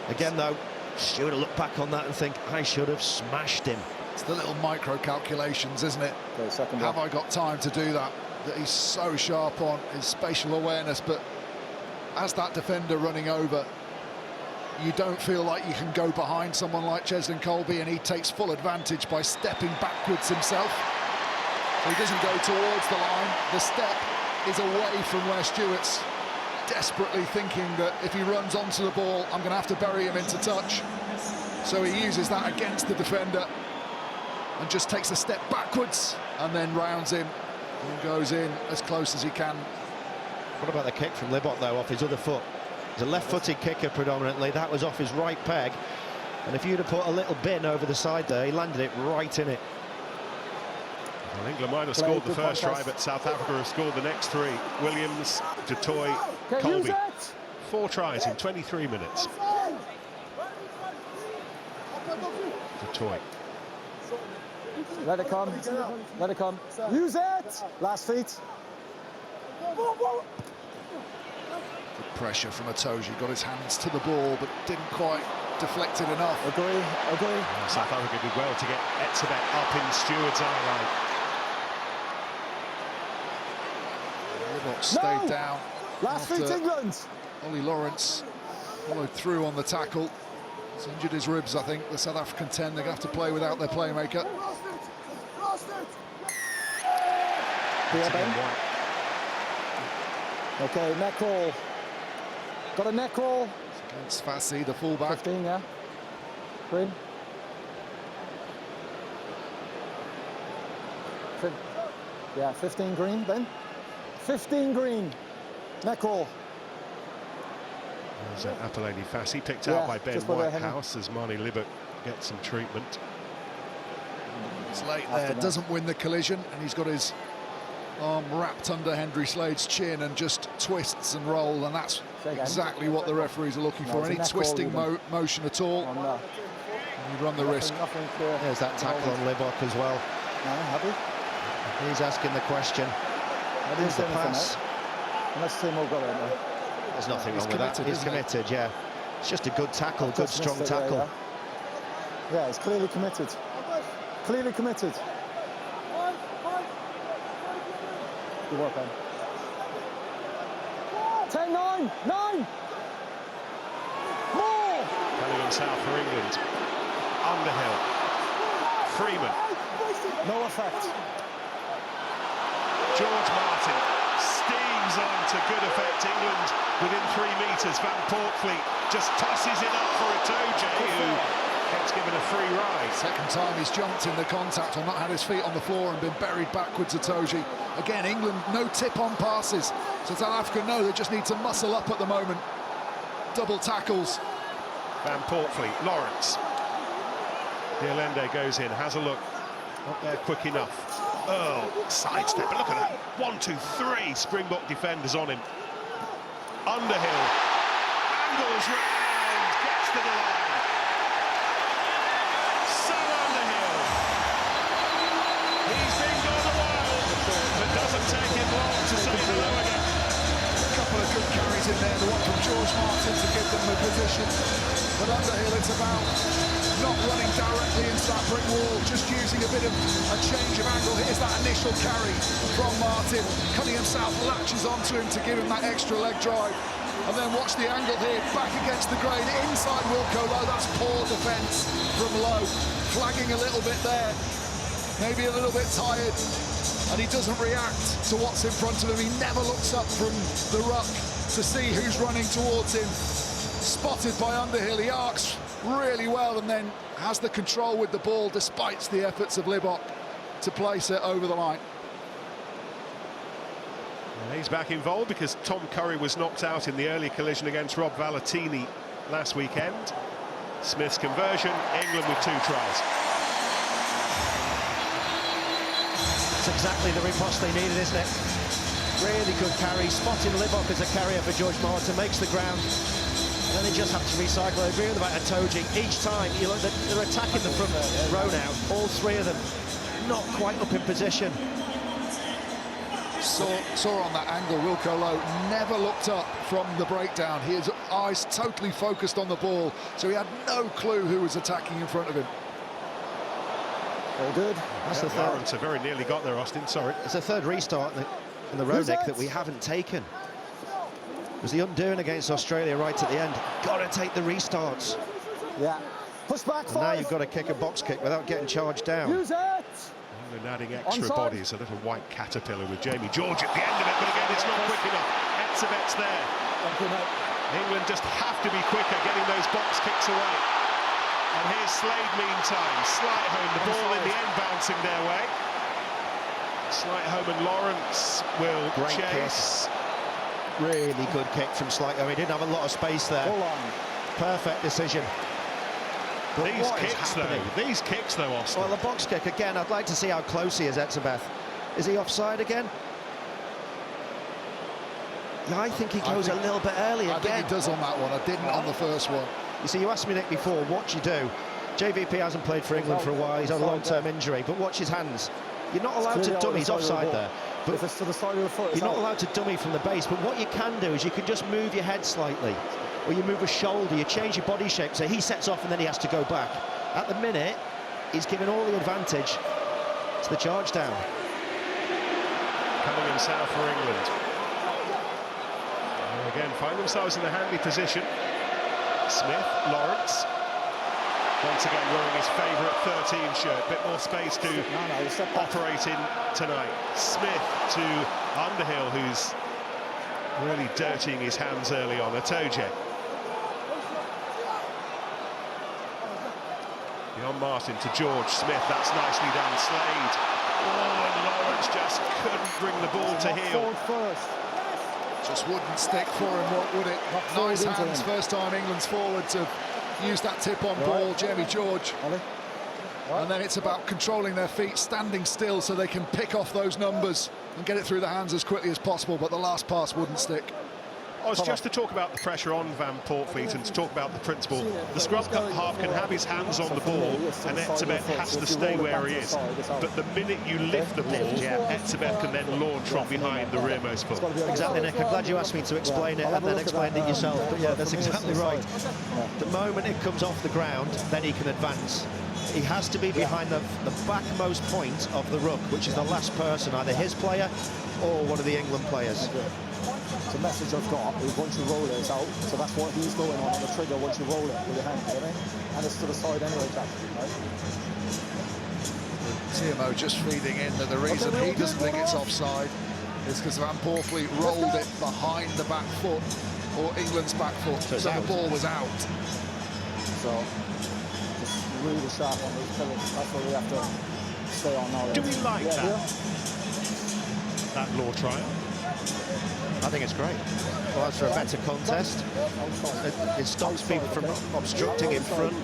Again, though, Stewart will look back on that and think, I should have smashed him. It's the little micro calculations, isn't it? Okay, have I got time to do that? That he's so sharp on his spatial awareness, but as that defender running over, you don't feel like you can go behind someone like Cheslin Colby, and he takes full advantage by stepping backwards himself. So he doesn't go towards the line. The step is away from where Stewart's desperately thinking that if he runs onto the ball, I'm going to have to bury him into touch. So he uses that against the defender and just takes a step backwards and then rounds him and goes in as close as he can. What about the kick from Libbok, though, off his other foot? He's a left-footed kicker predominantly. That was off his right peg. And if you'd have put a little bin over the side there, he landed it right in it. Well, England might have scored the first try, but South Africa have scored the next 3. Williams, Du Toit, Colby. 4 tries in 23 minutes. Du Toit. Let it come. Let it come. Use it. Last feet. Good pressure from Itoje. Got his hands to the ball, but didn't quite deflect it enough. Agree. South Africa did well to get Etzebeth up in Stewart's eye line. Libbok stayed down. Last feet, England. Ollie Lawrence followed through on the tackle. He's injured his ribs, I think. The South African 10, they're going to have to play without their playmaker. Okay, neck roll. Got a neck roll. Against Fassi, the fullback. 15, yeah. Green. Yeah, 15 green, then. 15 green. Neck roll. There's Apollonie Fassi picked out by Ben Whitehouse as Manie Libbok gets some treatment. It's late there, doesn't win the collision, and he's got his arm wrapped under Hendry Slade's chin and just twists and roll, and that's exactly what the referees are looking for. Any twisting motion at all, you run the risk. There's that tackle on Libbok as well. He's asking the question. Here's the pass. Unless Timo got it. There's nothing wrong with that. He's committed, yeah. It's just a good tackle, good strong tackle. Yeah, he's clearly committed. Clearly committed. Good work, Ben. 10, 9, 9! More! Cunningham South for England. Underhill. Freeman. No effect. George Martin steams on to good effect. England within 3 metres. Van Poortvliet just tosses it up for Itoje, who gets given a free ride. Second time he's jumped in the contact and not had his feet on the floor and been buried backwards. Itoje. Again, England no tip-on passes. So South Africa know they just need to muscle up at the moment. Double tackles. Van Poortvliet, Lawrence. Diolende goes in, has a look. Not there quick enough. Earl, sidestep, but look at that. 1, 2, 3 Springbok defenders on him. Underhill, angles round, gets to the line. Sam Underhill. He's been gone a while, but doesn't take him long to say hello again. A couple of good carries in there, the one from George Martin to give them the position. But Underhill, it's about not running directly into that brick wall, just using a bit of a change of angle. Here's that initial carry from Martin. Cunningham South latches onto him to give him that extra leg drive. And then watch the angle here, back against the grain, inside Wilco Louw. That's poor defence from Louw. Flagging a little bit there, maybe a little bit tired. And he doesn't react to what's in front of him. He never looks up from the ruck to see who's running towards him. Spotted by Underhill, he arcs really well and then has the control with the ball despite the efforts of Libbok to place it over the line. And he's back involved because Tom Curry was knocked out in the early collision against Rob Valentini last weekend. Smith's conversion, England with 2 tries. It's exactly the riposte they needed, isn't it? Really good carry, spotting Libbok as a carrier for George Martin, makes the ground. And then they just have to recycle. I agree with about Itoje. Each time, you look, they're attacking the front row now. All 3 of them not quite up in position. Saw on that angle, Wilco Louw never looked up from the breakdown. His eyes totally focused on the ball, so he had no clue who was attacking in front of him. Very good. That's the third. Lawrence have very nearly got there, Austin, sorry. It's the 3rd restart in the row, Nick, that we haven't taken. It was the undoing against Australia right at the end. Got to take the restarts. Yeah. Push back. And now you've got to kick a box kick without getting charged down. Use it. And adding extra bodies, a little white caterpillar with Jamie George at the end of it, but again, it's not quick enough. Etzebeth's there. England just have to be quicker getting those box kicks away. And here's Slade meantime. Slightholm, the ball in the end bouncing their way. Slightholm and Lawrence will chase. Really good kick from Slightholm. He didn't have a lot of space there. Perfect decision. But These what is kicks though, Austin. Well, the box kick again. I'd like to see how close he is, Etzebeth. Is he offside again? Yeah, I think he goes a little bit early again. I think he does on that one. I didn't on the first one. You see, you asked me, Nick, before, what you do. JVP hasn't played for England for a while. He's had a long-term injury, but watch his hands. You're not allowed to dummy. He's offside there. But if it's to the side of the foot, you're not allowed to dummy from the base. But what you can do is you can just move your head slightly, or you move a shoulder. You change your body shape. So he sets off and then he has to go back. At the minute, he's given all the advantage to the charge down. Coming in south for England. And again, find themselves in a handy position. Smith, Lawrence. Once again wearing his favourite 13 shirt. Bit more space to operate in tonight. Smith to Underhill, who's really dirtying his hands early on. Itoje. Beyond Martin to George Smith. That's nicely done. Slade. Oh, and Lawrence just couldn't bring the ball to heel. Just wouldn't stick for him, what would it? Nice hands, first time England's forwards have used that tip-on ball, Jamie George. And then it's about controlling their feet, standing still so they can pick off those numbers and get it through the hands as quickly as possible, but the last pass wouldn't stick. Oh, it's just to talk about the pressure on Van Poortvliet and to talk about the principle. The scrum half can have his hands on the ball and Etzebeth has to stay where he is. But the minute you lift the ball, Etzebeth can then launch from behind the rearmost foot. Exactly, Nick. I'm glad you asked me to explain it and then explain it yourself. But yeah, that's exactly right. The moment it comes off the ground, then he can advance. He has to be behind the backmost point of the ruck, which is the last person, either his player or one of the England players. The message I've got is once you roll it, it's out. So that's what he's going on the trigger once you roll it with your hand, you know what I mean? And it's to the side anyway, Jack. Right? TMO just feeding in that the reason he doesn't think it's offside is because Van Poortvliet rolled it behind the back foot, or England's back foot, so the ball was out. So, just really sharp on those pillars. That's what we have to stay on now. Do we like that law trial? I think it's great. Well, that's for a better contest. It stops people from obstructing in front.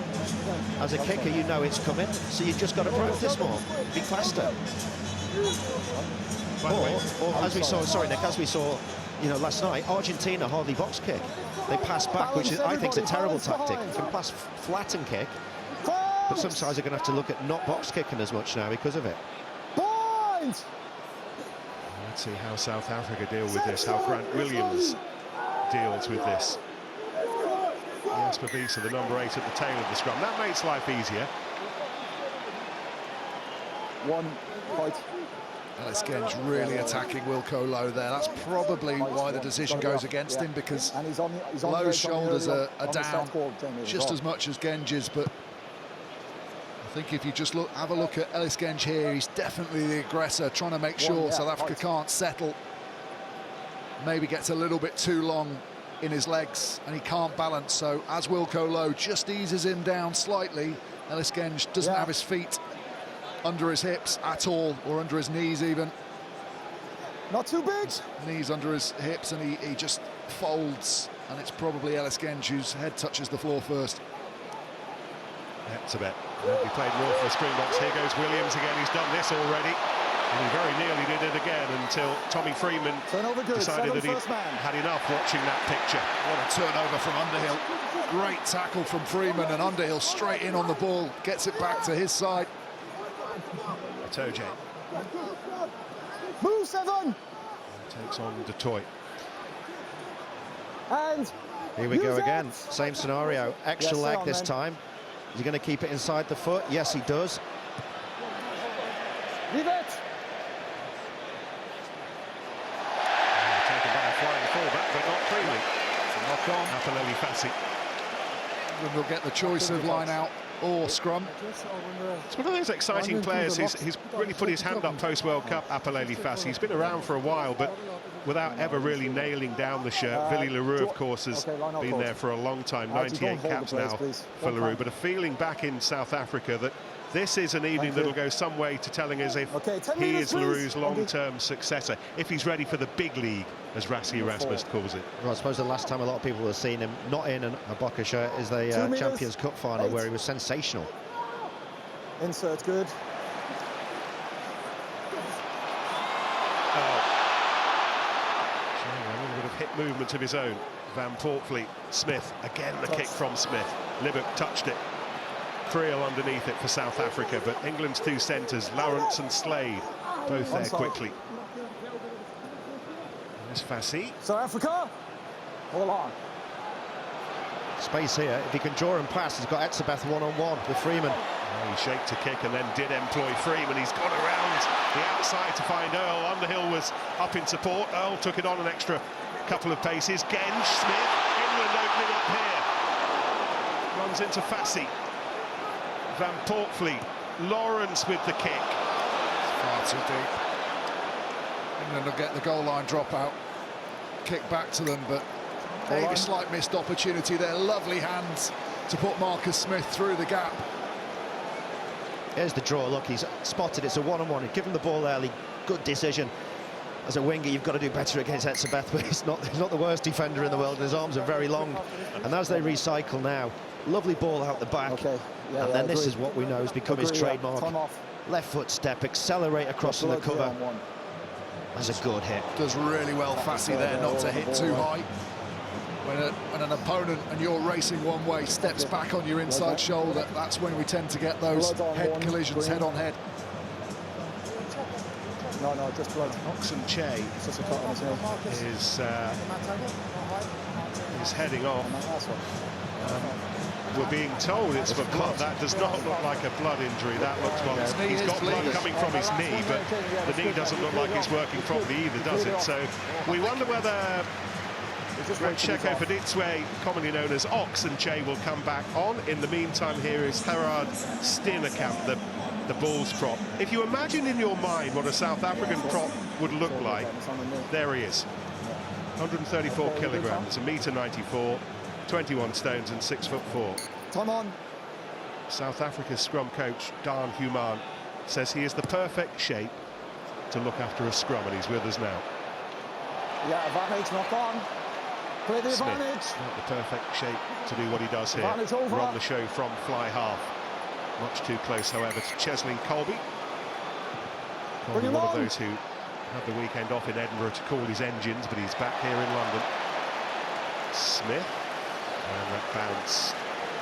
As a kicker, you know it's coming, so you've just got to practice more, be faster. Or as we saw, sorry Nick, as we saw, you know, last night, Argentina hardly box kick. They pass back, which is, I think, is a terrible tactic. You can pass flat and kick, but some sides are going to have to look at not box kicking as much now because of it. Let's see how South Africa deal with this, how Grant Williams deals with this. Jasper Wiese, the number 8 at the tail of the scrum. That makes life easier. One point. Ellis Genge really attacking Wilco Low there. That's probably why the decision goes against him, because Low's shoulders are down just as much as Genge's, but I think if you just have a look at Ellis Genge here, he's definitely the aggressor, trying to make sure South Africa can't settle. Maybe gets a little bit too long in his legs and he can't balance, so as Wilco Low just eases him down slightly, Ellis Genge doesn't have his feet under his hips at all, or under his knees even. Not too big. Knees under his hips, and he just folds, and it's probably Ellis Genge whose head touches the floor first. That's a bit. He played more for the Springboks. Here goes Williams again. He's done this already. And he very nearly did it again until Tommy Freeman decided that he had enough watching that picture. What a turnover from Underhill. Great tackle from Freeman, and Underhill straight in on the ball, gets it back to his side. Itoje. Move, Seven! Takes on Du Toit. And here we go again. Same scenario. Extra leg this time. Is he going to keep it inside the foot? Yes, he does. Leave it! Taken by a flying fullback, but not freely. Knock on. Apololi Fassi. We'll get the choice of line out or scrum. It's one of those exciting players. He's really put his hand up post-World Cup, Apololi Fassi. He's been around for a while, but without ever really nailing down the shirt. Willie le Roux, of course, has been there for a long time, 98 caps now for le Roux. But a feeling back in South Africa that This is an evening that'll go some way to telling us if he is Leroux's long-term successor, if he's ready for the big league, as Rassie Erasmus calls it. Well, I suppose the last time a lot of people have seen him not in a Boca shirt is the Champions Cup final, where he was sensational. Insert good. Showing a little bit of hip movement of his own. Van Poortvliet, Smith, again the kick from Smith. Libbok touched it. Creel underneath it for South Africa, but England's two centres, Lawrence and Slade, both there quickly. There's Fassi. South Africa, hold on. Space here, if he can draw and pass, he's got Etzebeth one-on-one with Freeman. He shaped to kick and then did employ Freeman. He's gone around the outside to find Earl. Underhill was up in support. Earl took it on an extra couple of paces. Genge, Smith, England opening up here. Runs into Fassi. Van Poortvliet, Lawrence with the kick. Far too deep. England will get the goal line dropout. Kick back to them, but maybe a slight missed opportunity there. Lovely hands to put Marcus Smith through the gap. Here's the draw. Look, he's spotted. It's a one-on-one. He's given the ball early. Good decision. As a winger, you've got to do better against Etzebeth, but he's not the worst defender in the world, and his arms are very long. And as they recycle now, lovely ball out the back. Okay. Yeah, and then this is what we know has become his trademark. Left foot step, accelerate across to the cover. That's a good hit. Does really well, Fassi there, not to hit too high. When an opponent and you're racing one way steps back on your inside shoulder, that's when we tend to get those head collisions, head on head. No, just blood. Oxen Che is heading off. We're being told it's for blood. That does not look like a blood injury. That looks like he's got blood coming from his knee, but the knee doesn't look like it's working properly either, does it? So we wonder whether Checo Faditswe, commonly known as Oxen Che, will come back on. In the meantime, here is Gerard Steenekamp, the Bulls prop. If you imagine in your mind what a South African prop would look like, there he is. 134 kilograms, (1.94 m), 21 stones and 6'4". Come on. South Africa's scrum coach, Dan Human, says he is the perfect shape to look after a scrum, and he's with us now. Yeah, advantage knock on. Play the Smith, advantage. not the perfect shape to do what he does here. Advantage over. We're on the show from fly half. Much too close, however, to Cheslin Colby. Colby, one of those who had the weekend off in Edinburgh to call his engines, but he's back here in London. Smith, and that bounce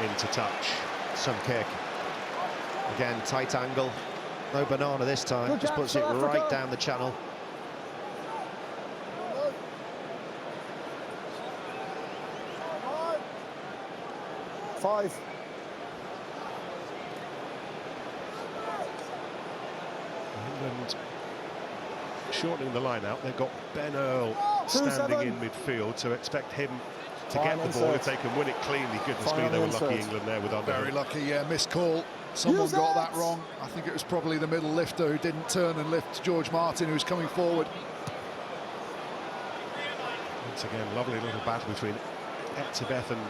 into touch. Some kick. Again, tight angle. No banana this time, just puts it right down the channel. Five. England shortening the line out. They've got Ben Earl standing in midfield, so expect him to get the ball if they can win it cleanly. Goodness me, they were lucky, England, there with Underhill. Very lucky, yeah, missed call. Someone got that wrong. I think it was probably the middle lifter who didn't turn and lift George Martin, who's coming forward. Once again, lovely little battle between Etzebeth and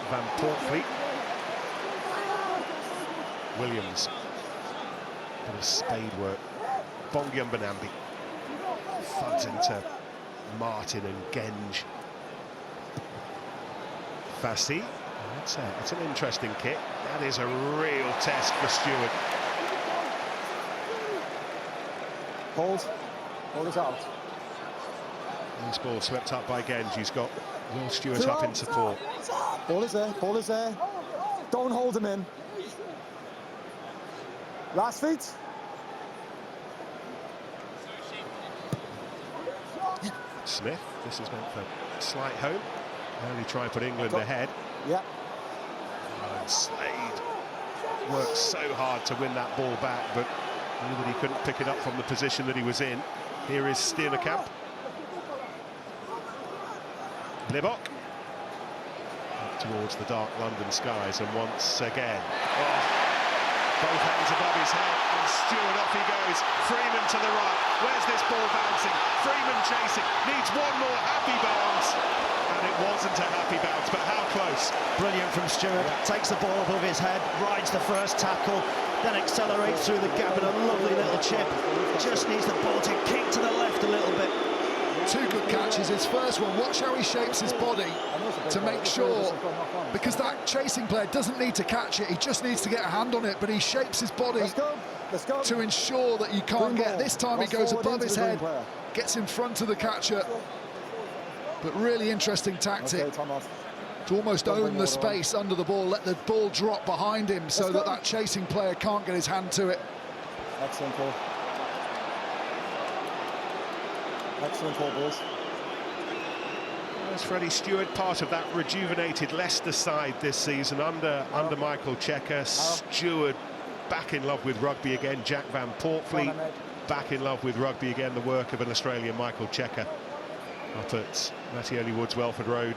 Van Poortvliet. Williams, bit of spade work. Bongi Mbonambi thuds into Martin and Genge. Fassi, that's an interesting kick. That is a real test for Stewart. Hold is out. This ball swept up by Genge. He's got Will Stewart up in support. Ball is there. Don't hold him in. Last feet. Smith, this is meant for slight home. Only try and put England ahead. Yeah. And Slade worked so hard to win that ball back, but knew that he couldn't pick it up from the position that he was in. Here is Steenekamp. Libbok. Up towards the dark London skies, and once again. Both hands above his head, and Stewart off he goes. Freeman to the right. Where's this ball bouncing? Freeman chasing, needs one more happy bounce. And it wasn't a happy bounce, but how close? Brilliant from Stewart. Takes the ball above his head, rides the first tackle, then accelerates through the gap and a lovely little chip. Just needs the ball to kick to the left a little bit. Two good catches. His first one, watch how he shapes his body to make sure, because that chasing player doesn't need to catch it, he just needs to get a hand on it, but he shapes his body to ensure that you can't get. This time he goes above his head, gets in front of the catcher, but really interesting tactic to almost own the space under the ball, let the ball drop behind him so that that chasing player can't get his hand to it. Excellent call. Excellent call, boys. There's Freddie Stewart, part of that rejuvenated Leicester side this season under Michael Cheika. Stewart back in love with rugby again. Jack Van Poortvliet back in love with rugby again. The work of an Australian, Michael Cheika, up at Mattioli Woods, Welford Road,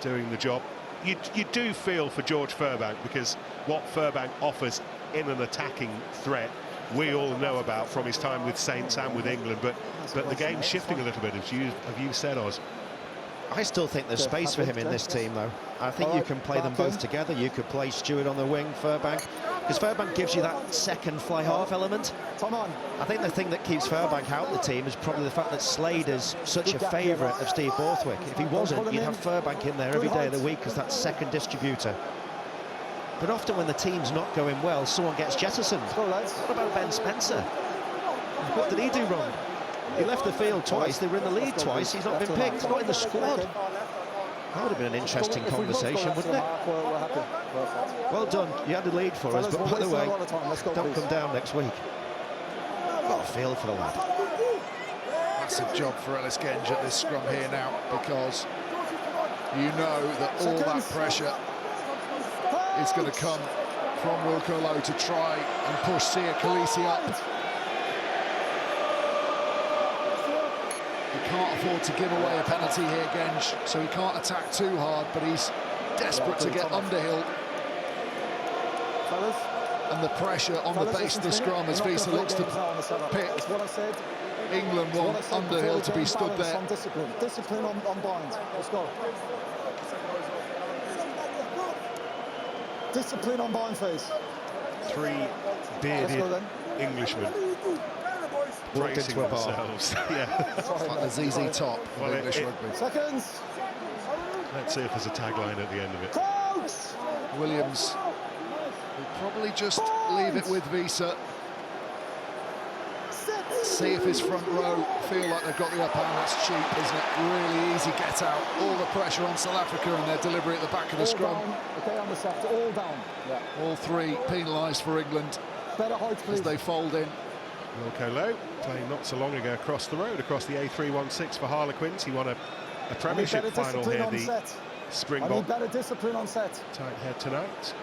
doing the job. You do feel for George Furbank, because what Furbank offers in an attacking threat we all know about from his time with Saints and with England, but the game's shifting a little bit, as you said, Oz. I still think there's space for him in this team, though. I think you can play them both together. You could play Stewart on the wing, Furbank, because Furbank gives you that second fly-half element. I think the thing that keeps Furbank out of the team is probably the fact that Slade is such a favourite of Steve Borthwick. If he wasn't, you'd have Furbank in there every day of the week as that second distributor. But often when the team's not going well, someone gets jettisoned. What about Ben Spencer? What did he do wrong? He left the field twice, they were in the lead twice, he's not been picked, not in the squad. That would have been an interesting conversation, wouldn't it? Well done, you had the lead for us, but by the way, don't come down next week. What a feel for the lad. Massive job for Ellis Genge at this scrum here now, because you know that all that pressure is going to come from Wilco Louw to try and push Siya Kolisi up. He can't afford to give away a penalty here, Genge, so he can't attack too hard, but he's desperate to get Underhill. And the pressure on the base of the scrum as Wiese looks to pick. England want Underhill to be stood there. Discipline on binds. Let's go. Discipline on bind face. Three bearded Englishmen bracing themselves. Yeah. Like the ZZ Top of English rugby. Seconds. Let's see if there's a tagline at the end of it. Williams will probably just leave it with Wiese. See if his front row feel like they've got the upper hand. That's cheap, isn't it? Really easy get out. All the pressure on South Africa and their delivery at the back of the scrum. Okay, on the set, all down. Yeah. All three penalised for England as they fold in. Wilco Louw playing not so long ago across the road, across the A316 for Harlequins. He won a premiership final here, the Springbok. I need better discipline on set. Tight head tonight.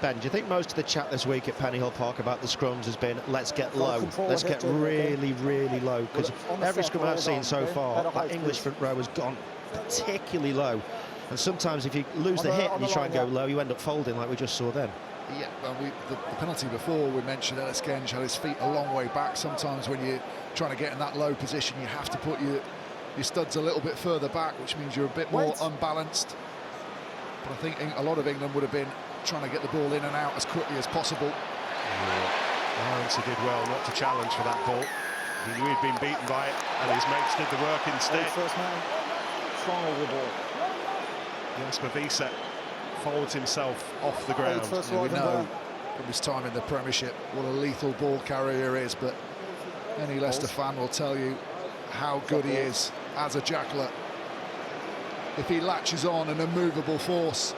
Ben, do you think most of the chat this week at Pennyhill Park about the scrums has been, let's get low, let's get really, really low? Because every scrum I've seen so far, that English front row has gone particularly low. And sometimes if you lose the hit and you try and go low, you end up folding like we just saw then. Yeah, well, the penalty before we mentioned, Ellis Genge had his feet a long way back. Sometimes when you're trying to get in that low position, you have to put your studs a little bit further back, which means you're a bit more unbalanced. But I think a lot of England would have been trying to get the ball in and out as quickly as possible. Lawrence did well not to challenge for that ball. He knew he'd been beaten by it, and his mates did the work instead. First man, strong over the ball. Jasper Wiese folds himself off the ground. We know from his time in the Premiership what a lethal ball carrier is, but any Leicester fan will tell you how good he is as a jackler. If he latches on an immovable force,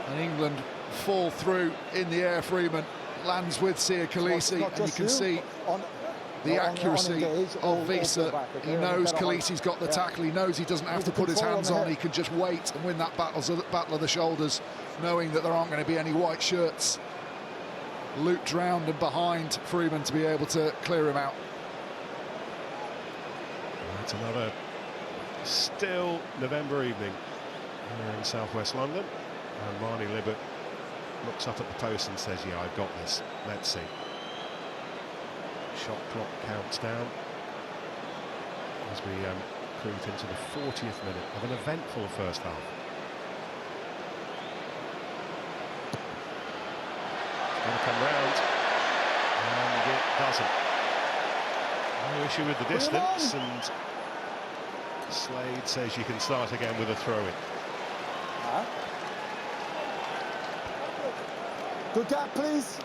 and England fall through in the air, Freeman lands with Siya Kolisi, and you can see the accuracy of Wiese. He knows Kalisi's got the tackle, he knows he doesn't have to put his hands on, he can just wait and win that battle of the shoulders, knowing that there aren't going to be any white shirts looped round and behind Freeman to be able to clear him out. That's another still November evening here in southwest London, and Marnie Libert looks up at the post and says, yeah, I've got this. Let's see. Shot clock counts down as we creep into the 40th minute of an eventful first half. It's going to come round, and it doesn't. No issue with the distance, and Slade says you can start again with a throw-in. Good gap, please.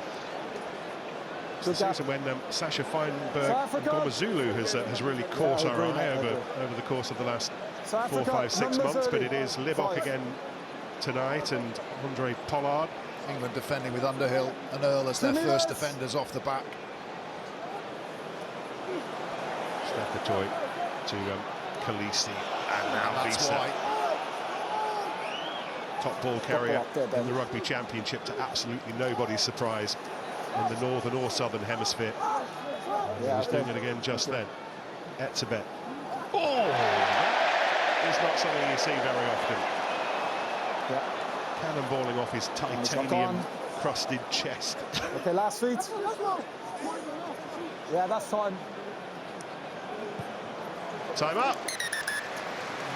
It's the season when Sasha Feinberg-Ngomazulu has really caught our eye over the course of the last 4, 5, 6 months, but it is Livock again tonight and Andre Pollard. England defending with Underhill and Earl as their first defenders off the back. Steph the toy to Khaleesi, and now Lisa. Top ball carrier in the Rugby Championship, to absolutely nobody's surprise in the northern or southern hemisphere. He was doing it again just then. Etzebeth. Oh, that is not something you see very often. Cannonballing off his titanium-crusted chest. Okay, last feet. Yeah, that's time. Time up.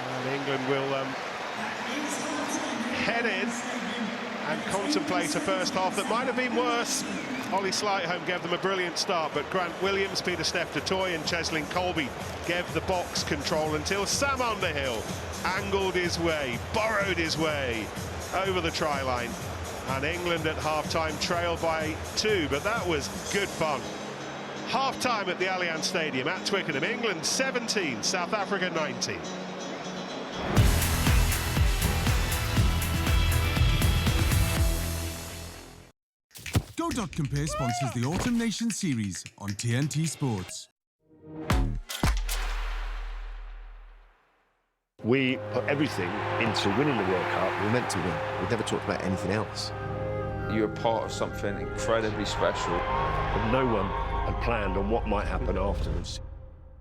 And England will head in and contemplate a first half that might have been worse. Ollie Slightholme gave them a brilliant start, but Grant Williams, Peter Steph du Toit and Cheslin Colby gave the box control until Sam Underhill angled his way, borrowed his way over the try line, and England at half-time trailed by 2, but that was good fun. Half-time at the Allianz Stadium at Twickenham. England 17, South Africa 19. Go.Compare sponsors the Autumn Nation Series on TNT Sports. We put everything into winning the World Cup. We're meant to win. We've never talked about anything else. You're part of something incredibly special. But no one had planned on what might happen afterwards.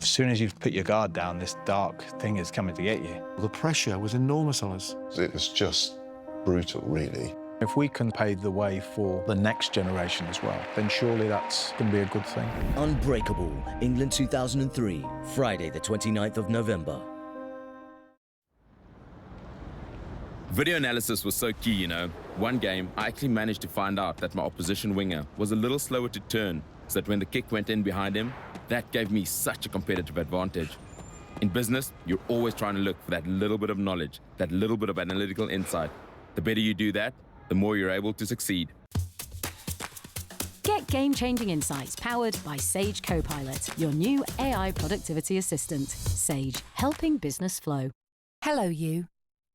As soon as you've put your guard down, this dark thing is coming to get you. The pressure was enormous on us. It was just brutal, really. If we can pave the way for the next generation as well, then surely that's going to be a good thing. Unbreakable, England 2003, Friday the 29th of November. Video analysis was so key, you know. One game, I actually managed to find out that my opposition winger was a little slower to turn, so that when the kick went in behind him, that gave me such a competitive advantage. In business, you're always trying to look for that little bit of knowledge, that little bit of analytical insight. The better you do that, the more you're able to succeed. Get game-changing insights powered by Sage Copilot, your new AI productivity assistant. Sage, helping business flow. Hello, you.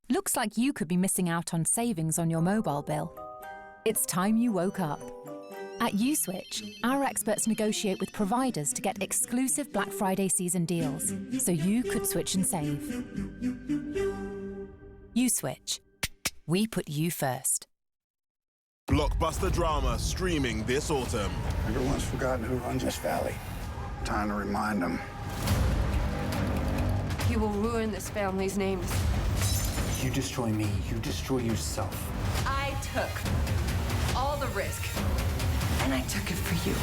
Looks like you could be missing out on savings on your mobile bill. It's time you woke up. At Uswitch, our experts negotiate with providers to get exclusive Black Friday season deals, so you could switch and save. Uswitch. We put you first. Blockbuster drama streaming this autumn. Everyone's forgotten who runs this valley. Time to remind them. You will ruin this family's names. You destroy me, you destroy yourself. I took all the risk, and I took it for you.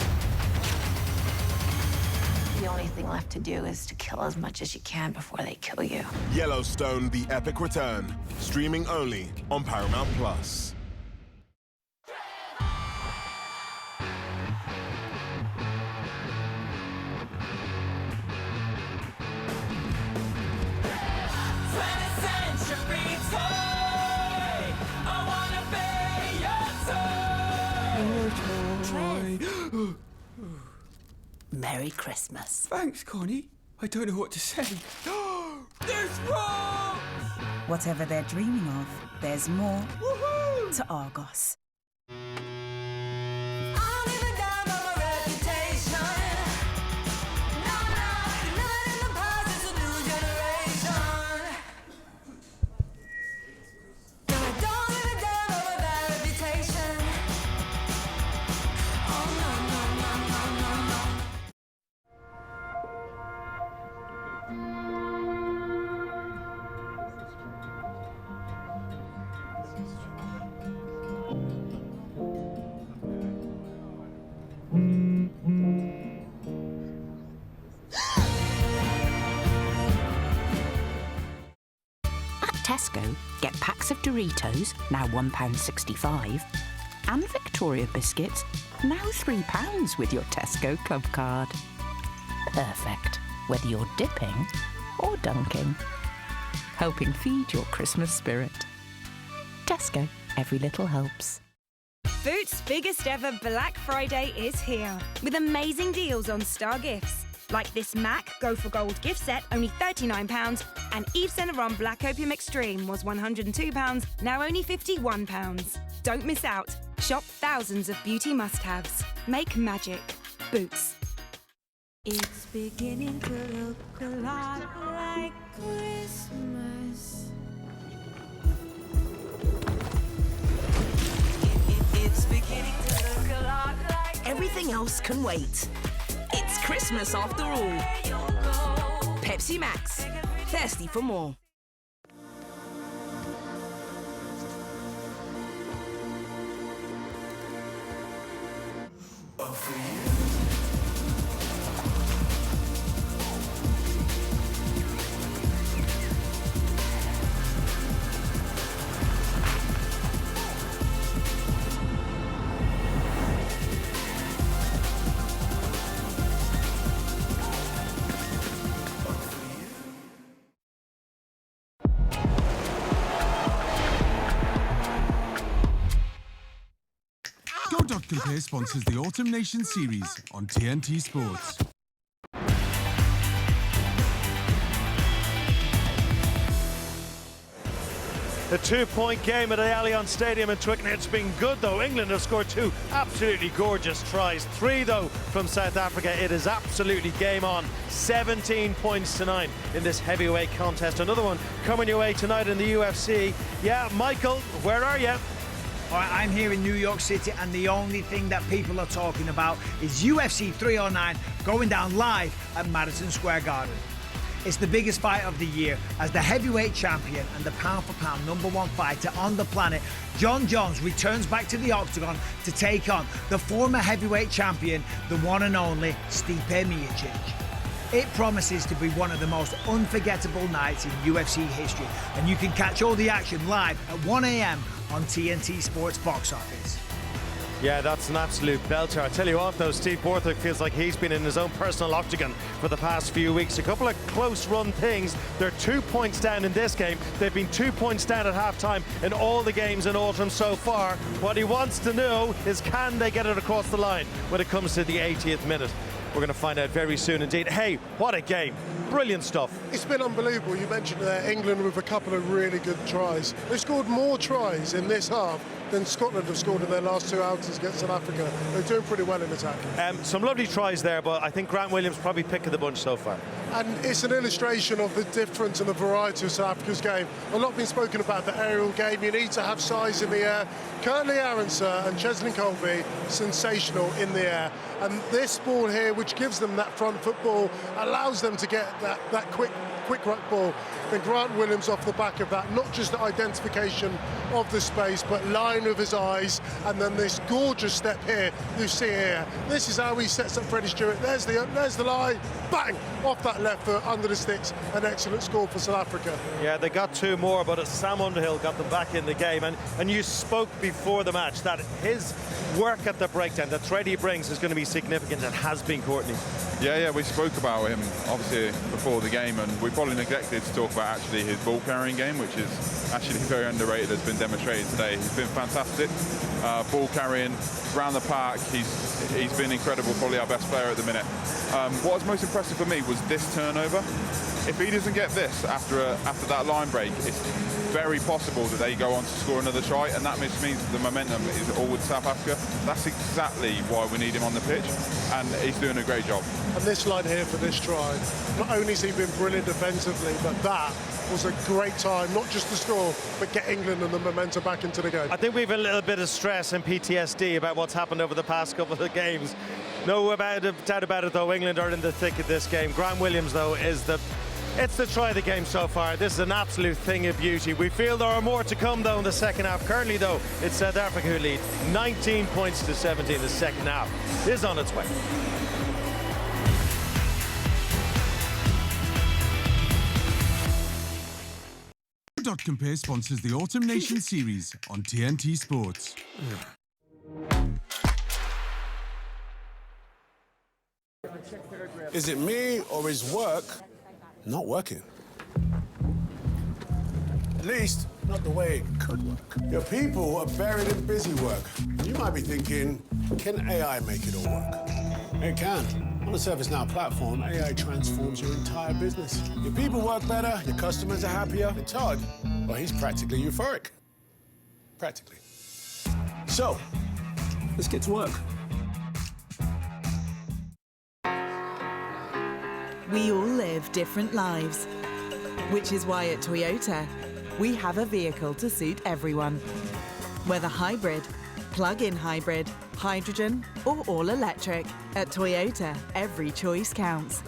The only thing left to do is to kill as much as you can before they kill you. Yellowstone: The Epic Return. Streaming only on Paramount Plus. Merry Christmas. Thanks, Connie. I don't know what to say. This rocks! Whatever they're dreaming of, there's more to Argos. packs of Doritos, now £1.65, and Victoria biscuits, now £3 with your Tesco Club card. Perfect, whether you're dipping or dunking. Helping feed your Christmas spirit. Tesco, every little helps. Boots' biggest ever Black Friday is here, with amazing deals on star gifts. Like this MAC Go for Gold gift set, only £39, and Yves Saint Laurent Black Opium Extreme was £102, now only £51. Don't miss out. Shop thousands of beauty must-haves. Make magic. Boots. It's beginning to look a lot like Christmas. It's beginning to look a lot like Everything else can wait. It's Christmas after all. Pepsi Max. Thirsty for more. Go.Compare sponsors the Autumn Nation series on TNT Sports. The 2-point game at the Allianz Stadium in Twickenham. It's been good though. England have scored 2 absolutely gorgeous tries. 3 though from South Africa. It is absolutely game on. 17 points to 9 in this heavyweight contest. Another one coming your way tonight in the UFC. Yeah, Michael, where are you? All right, I'm here in New York City, and the only thing that people are talking about is UFC 309 going down live at Madison Square Garden. It's the biggest fight of the year, as the heavyweight champion and the pound-for-pound #1 fighter on the planet, Jon Jones, returns back to the octagon to take on the former heavyweight champion, the one and only Stipe Miocic. It promises to be one of the most unforgettable nights in UFC history, and you can catch all the action live at 1 a.m. on TNT Sports Box Office. Yeah, that's an absolute belter. I tell you what, though, Steve Borthwick feels like he's been in his own personal octagon for the past few weeks. A couple of close-run things. They're 2 points down in this game. They've been 2 points down at halftime in all the games in autumn so far. What he wants to know is, can they get it across the line when it comes to the 80th minute? We're going to find out very soon indeed. Hey, what a game. Brilliant stuff. It's been unbelievable. You mentioned England with a couple of really good tries. They've scored more tries in this half than Scotland have scored in their last 2 outings against South Africa. They're doing pretty well in attack. Some lovely tries there, but I think Grant Williams probably pick of the bunch so far. And it's an illustration of the difference and the variety of South Africa's game. A lot been spoken about the aerial game. You need to have size in the air. Curtly Arendse and Cheslin Colby, sensational in the air. And this ball here, which gives them that front foot ball, allows them to get that quick ruck ball. Then Grant Williams off the back of that, not just the identification of the space, but line of his eyes, and then this gorgeous step here you see here. This is how he sets up Freddie Stewart. There's the line, bang, off that left foot, under the sticks. An excellent score for South Africa. Yeah, they got 2 more, but Sam Underhill got them back in the game. And you spoke before the match that his work at the breakdown, the thread he brings, is going to be significant, and has been, Courtney. Yeah, we spoke about him obviously before the game, and we probably neglected to talk about actually his ball carrying game, which is actually very underrated, has been demonstrated today. He's been fantastic, ball carrying around the park. He's been incredible, probably our best player at the minute. What was most impressive for me was this turnover. If he doesn't get this after that line break, it's very possible that they go on to score another try, and that just means the momentum is all with South Africa. That's exactly why we need him on the pitch, and he's doing a great job. And this line here for this try, not only has he been brilliant defensively, but that was a great time, not just to score, but get England and the momentum back into the game. I think we've a little bit of stress and PTSD about what's happened over the past couple of games. No doubt about it, though, England are in the thick of this game. Grant Williams, though, it's the try of the game so far. This is an absolute thing of beauty. We feel there are more to come, though, in the second half. Currently, though, it's South Africa who lead. 19 points to 17. The second half is on its way. Go.Compare sponsors the Autumn Nation series on TNT Sports. Is it me or is work not working? At least, not the way it could work. Your people are buried in busy work. You might be thinking, can AI make it all work? It can. On the ServiceNow platform, AI transforms your entire business. Your people work better, your customers are happier. And Todd, well, he's practically euphoric. Practically. So, let's get to work. We all live different lives, which is why at Toyota, we have a vehicle to suit everyone. Whether hybrid, plug-in hybrid, hydrogen, or all electric, at Toyota, every choice counts.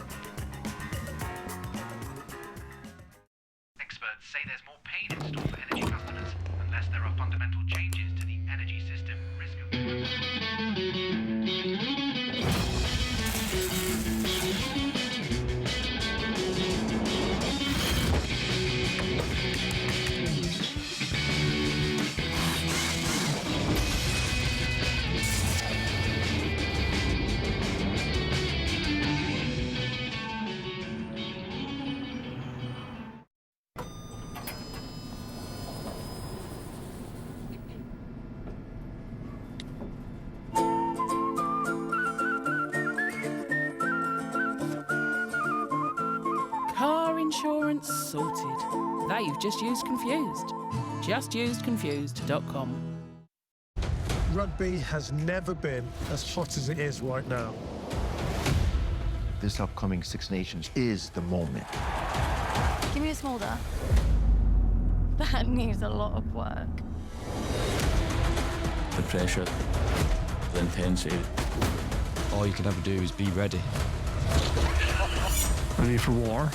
Experts say there's more pain in store for energy customers unless there are fundamental changes to the energy system. Risk of Car insurance sorted. That you've just used Confused. Just used confused.com. Rugby has never been as hot as it is right now. This upcoming Six Nations is the moment. Give me a smolder. That needs a lot of work. The pressure, the intensity. All you can ever do is be ready. Ready for war?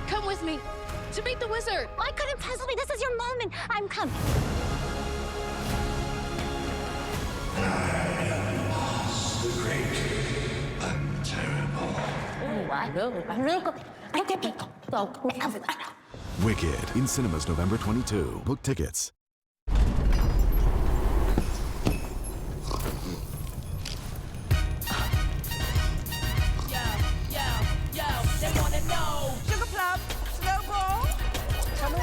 Come with me to meet the wizard. I couldn't possibly. This is your moment. I'm coming. The great and terrible. Wicked in cinemas November 22. Book tickets. They wanna know. Sugar plum, snowball. Come in.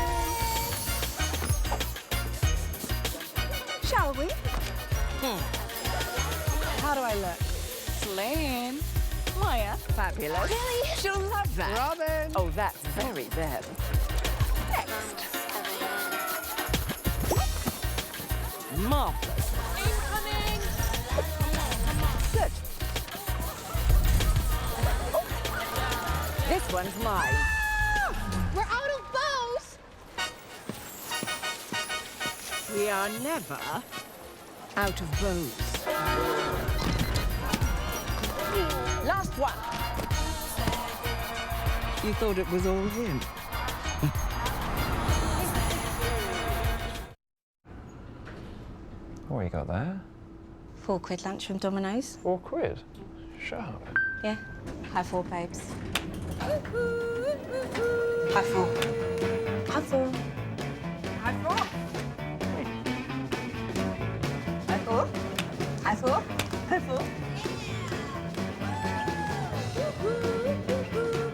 Shall we? How do I look? Slaying. Maya, fabulous. Really? She'll love that. Robin. Oh, that's very them. Next. Marvelous. Incoming. Good. This one's mine. We're out of bows. We are never out of bows. Last one. You thought it was all him. What you got there? £4 lunch from Domino's. £4? Sharp. Yeah. High four, babes. High four. High four. High four. High four. High four. High four.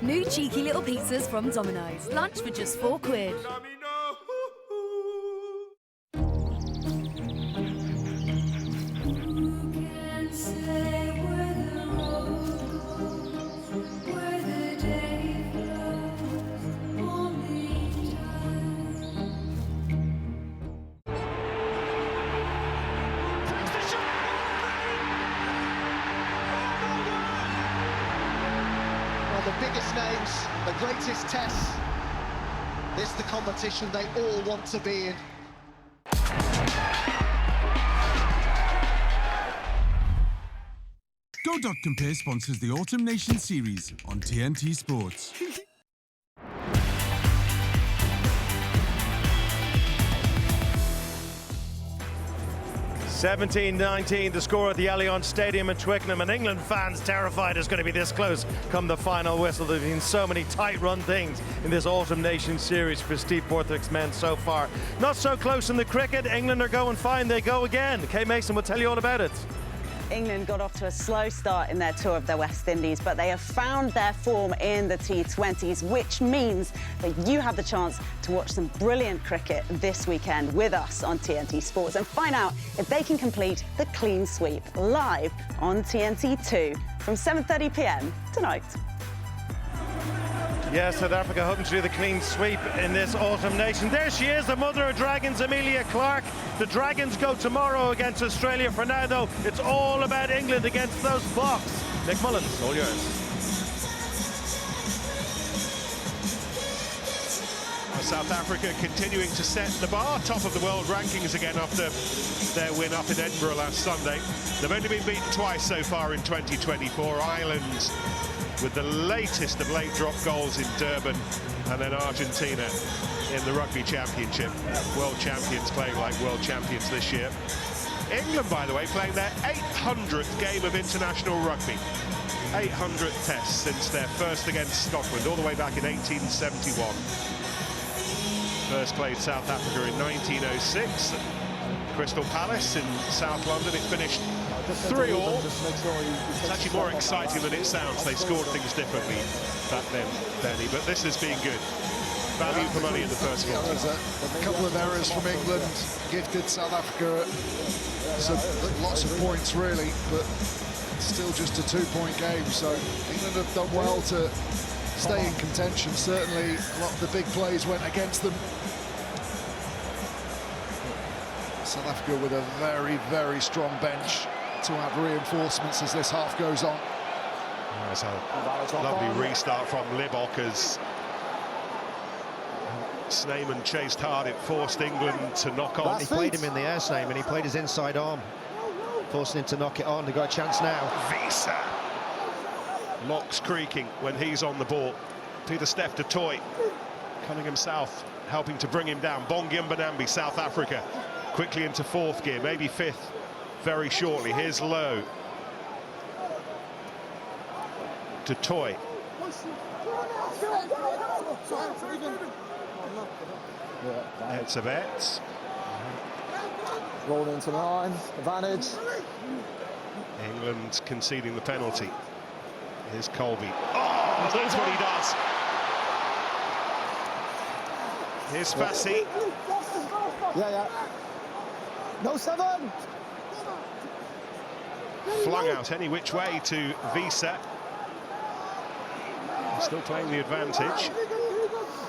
New cheeky little pizzas from Domino's. Lunch for just £4. The biggest names, the greatest tests. This is the competition they all want to be in. Go.Compare sponsors the Autumn Nation series on TNT Sports. 17-19 the score at the Allianz Stadium in Twickenham, and England fans terrified it's going to be this close come the final whistle. There have been so many tight run things in this Autumn Nations series for Steve Borthwick's men so far. Not so close in the cricket. England are going fine. They go again. Kay Mason will tell you all about it. England got off to a slow start in their tour of the West Indies, but they have found their form in the T20s, which means that you have the chance to watch some brilliant cricket this weekend with us on TNT Sports and find out if they can complete the clean sweep live on TNT2 from 7:30 p.m. tonight. Yeah, South Africa hoping to do the clean sweep in this Autumn Nation. There she is, the mother of Dragons, Amelia Clark. The Dragons go tomorrow against Australia. For now, though, it's all about England against those Blocks. Nick Mullins, all yours. South Africa continuing to set the bar, top of the world rankings again after their win up in Edinburgh last Sunday. They've only been beaten twice so far in 2024. Ireland with the latest of late drop goals in Durban, and then Argentina in the Rugby Championship. World champions playing like world champions this year. England, by the way, playing their 800th game of international rugby. 800th test since their first against Scotland, all the way back in 1871. First played South Africa in 1906 at Crystal Palace in South London. It finished 3-all. It's actually more exciting than it sounds. They scored things differently back then, Benny, but this has been good. Value for money in the first goal. There's a couple of errors from England, gifted South Africa lots of points really, but still just a 2-point game. So England have done well to stay in contention. Certainly a lot of the big plays went against them. South Africa with a very, very strong bench to add reinforcements as this half goes on. There's a lovely restart from Libbok as Snyman chased hard. It forced England to knock on. He played him in the air, Snyman. He played his inside arm, forcing him to knock it on. They've got a chance now. Wiese. Locks creaking when he's on the ball. Pieter-Steph du Toit, Cunningham South helping to bring him down. Bongi Mbonambi, South Africa, quickly into fourth gear, maybe fifth very shortly. Here's Lowe. Du Toit. It's a bet. Rolled into 9, advantage. England conceding the penalty. Here's Colby. Oh, that's what he does. Here's Fassi. Yeah. No 7. Flung out any which way to Wiese. Still playing the advantage.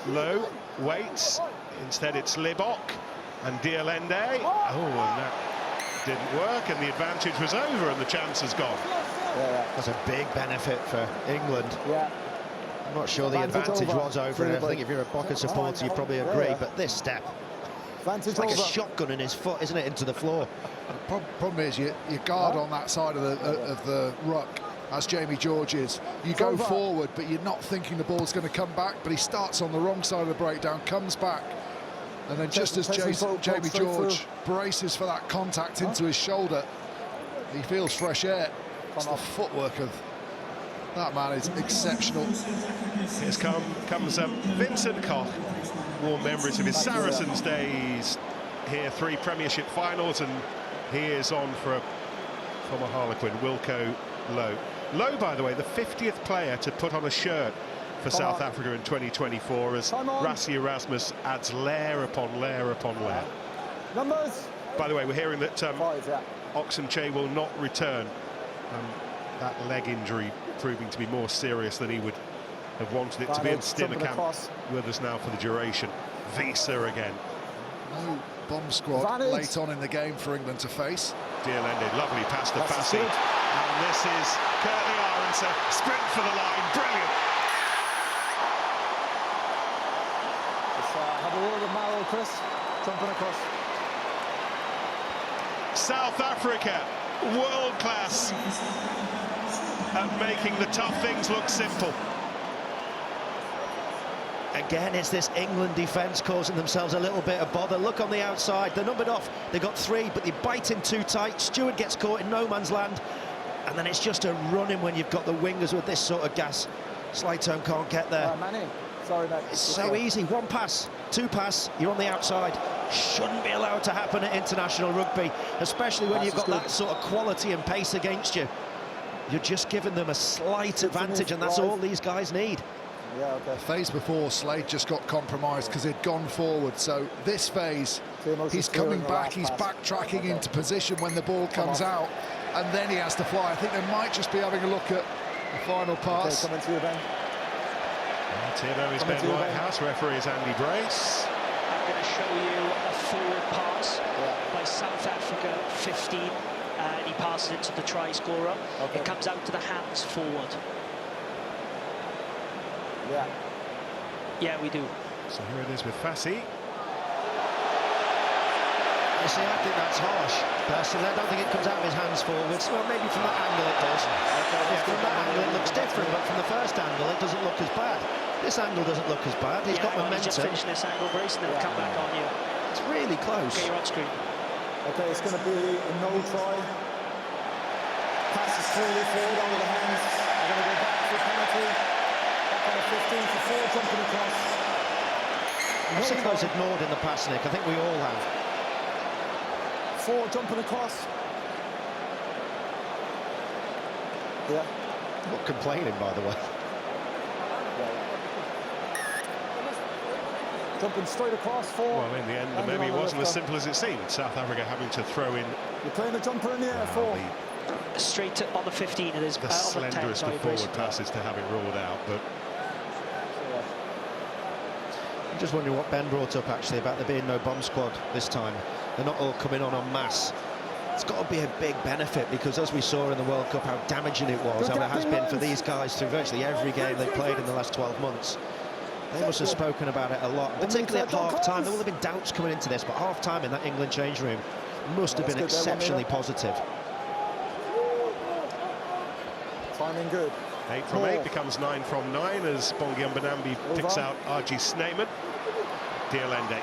Lowe waits. Instead it's Libbok and Dialende. Oh, and that didn't work, and the advantage was over and the chance has gone. That's a big benefit for England. Yeah. I'm not sure the advantage was over, and I think if you're a Boca supporter you probably agree, but this step, it's like a shotgun in his foot, isn't it, into the floor. The problem is you guard on that side of the ruck, as Jamie George is. You go forward, but you're not thinking the ball's going to come back, but he starts on the wrong side of the breakdown, comes back, and then just as Jamie George braces for that contact into his shoulder, he feels fresh air. It's the footwork of that man is exceptional. Here's comes Vincent Koch. Warm memories of his Saracens days here, 3 Premiership finals, and he is on for a former Harlequin, Wilco Lowe. Lowe, by the way, the 50th player to put on a shirt for South Africa in 2024, as Rassie Erasmus adds layer upon layer upon layer. Numbers. By the way, we're hearing that Oxenche will not return. That leg injury proving to be more serious than he would have wanted it to be, and Steenekamp with us now for the duration. Wiese again. No bomb squad late on in the game for England to face. Dialende, lovely pass to Fassi. And this is Curtly Arendse, sprint for the line, brilliant. Have a word with Mallow, Chris, jumping across. South Africa, world class at making the tough things look simple. Again, it's this England defence causing themselves a little bit of bother. Look on the outside, they're numbered off. They got 3, but they bite in too tight. Stewart gets caught in no man's land. And then it's just a run-in when you've got the wingers with this sort of gas. Slytone can't get there. Manny, sorry, mate. It's so easy. 1 pass, 2 pass, you're on the outside. Shouldn't be allowed to happen at international rugby, especially when you've got that sort of quality and pace against you. You're just giving them a slight advantage, and that's all these guys need. Yeah, okay. The phase before, Slade just got compromised because he'd gone forward. So this phase, he's coming back, he's backtracking into position when the ball comes out, and then he has to fly. I think they might just be having a look at the final pass. Okay, coming to you, Ben. TMO is Ben Whitehouse, referee is Andy Brace. I'm going to show you a forward pass by South Africa, 15, and he passes it to the try scorer. It comes out to the hands forward. Yeah, we do. So here it is with Fassi. You see, I think that's harsh. Personally, I don't think it comes out of his hands forwards. Well, maybe from that angle it does. Yeah, from that angle it looks different, but from the first angle it doesn't look as bad. This angle doesn't look as bad. He's got momentum. Just finish this angle, Brace, and then we'll come back on you. It's really close. Okay, you're on screen. Okay, it's going to be a no try. Pass is clearly forward over the hands. We're going to go back for a penalty. Back on the 15 for 4, jumping across. I've seen those ignored in the past, Nick. I think we all have. 4, jumping across. Yeah. Not complaining, by the way. Jumping straight across, 4. Well, in the end, maybe it wasn't as simple as it seemed. South Africa having to throw in. You're playing a jumper in the air, 4. Straight on the 15, it is. The slenderest of forward passes to have it ruled out, but. I'm just wondering what Ben brought up actually about there being no bomb squad this time. They're not all coming on en masse. It's got to be a big benefit because, as we saw in the World Cup, how damaging it was, how it has been for these guys through virtually every game they've played in the last 12 months. They must have spoken about it a lot, particularly at half-time. There will have been doubts coming into this, but half-time in that England change room must have been exceptionally positive. Timing good. 8 from 8 becomes 9 from 9 as Bongi Mbonambi picks out R.G. Snyman. Diolende.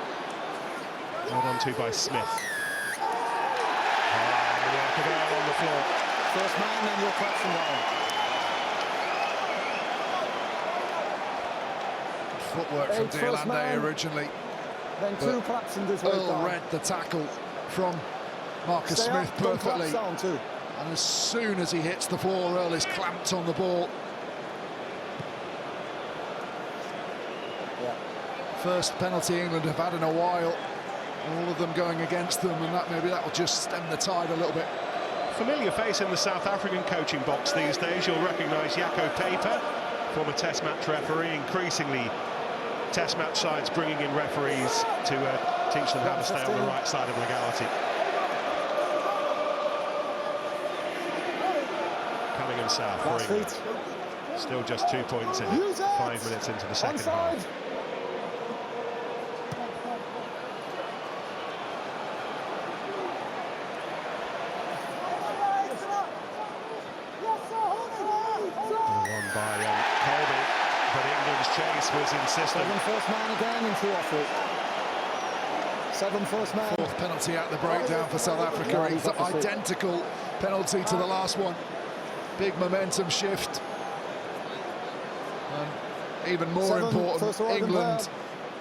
Held on to by Smith. On the floor. First man, then you're collapsing down. Footwork from Diolende originally. Then 2 collapsing this way. Earl read the tackle from Marcus Smith perfectly. And as soon as he hits the floor, Earl is clamped on the ball. First penalty England have had in a while. All of them going against them, and maybe that will just stem the tide a little bit. Familiar face in the South African coaching box these days. You'll recognise Jaco Peyper, former Test match referee. Increasingly, Test match sides bringing in referees to teach them how to stay on the right side of legality. Cunningham South for England. Still just 2 points in it. 5 minutes into the second half. Chase was insistent. 7 first man again in 2 off it. 7 first man. 4th penalty at the breakdown for South Africa. It's an identical penalty to the last one. Big momentum shift. And even more important, England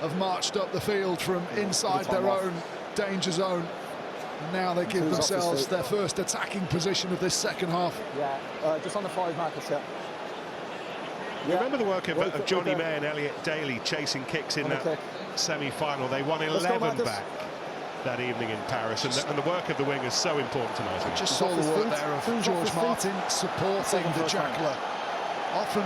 have marched up the field from inside their own danger zone. Now they give themselves their first attacking position of this second half. Yeah, just on the 5 markers, yeah. You remember the work of Johnny May and Elliot Daly chasing kicks in that semi-final. They won 11 back that evening in Paris, and the work of the wing is so important tonight. I just saw the work there of George Martin supporting the jackler. Often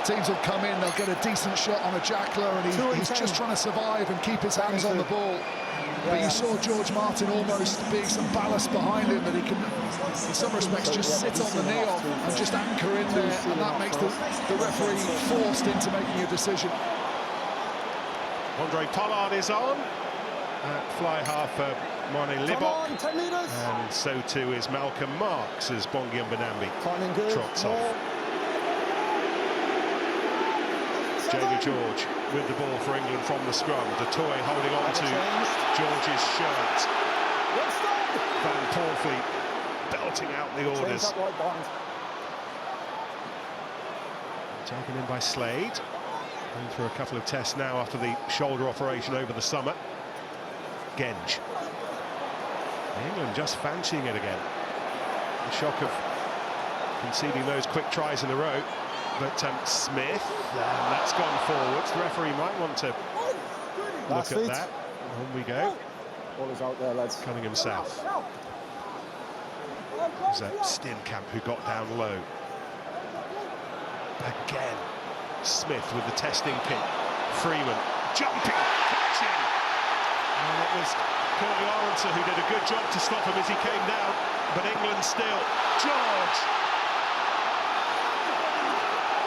teams will come in, they'll get a decent shot on a jackler, and he's just trying to survive and keep his hands on the ball. But you saw George Martin almost being some ballast behind him, that he can, in some respects, just sit on the knee of and just anchor in there, and that makes the referee forced into making a decision. Andre Pollard is on at fly half for Mane Libbok, and so too is Malcolm Marks as Bongi Mbonambi trots off. Jamie George with the ball for England from the scrum. Dutoy holding on to George's shirt. Van Poortvliet belting out the orders. Taken in by Slade. Going through a couple of tests now after the shoulder operation over the summer. Genge. England just fancying it again. The shock of conceding those quick tries in a row. But Smith, that's gone forwards. The referee might want to look at that. On we go. Ball is out there, lads. Cunningham South. It was Steenkamp who got down low. Again, Smith with the testing kick. Freeman jumping, catching. And it was Courtney Aronson who did a good job to stop him as he came down. But England still. George!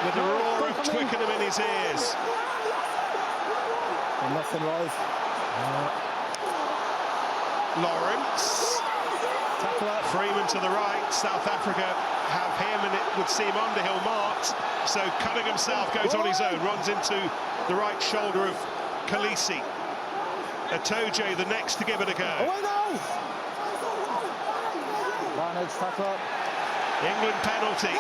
With the roar of Twickenham in his ears. And nothing live. Lawrence. Freeman to the right. South Africa have him, and it would seem Underhill marked. So Cunningham South goes on his own, runs into the right shoulder of Khaleesi. Atoje the next to give it a go. England penalty.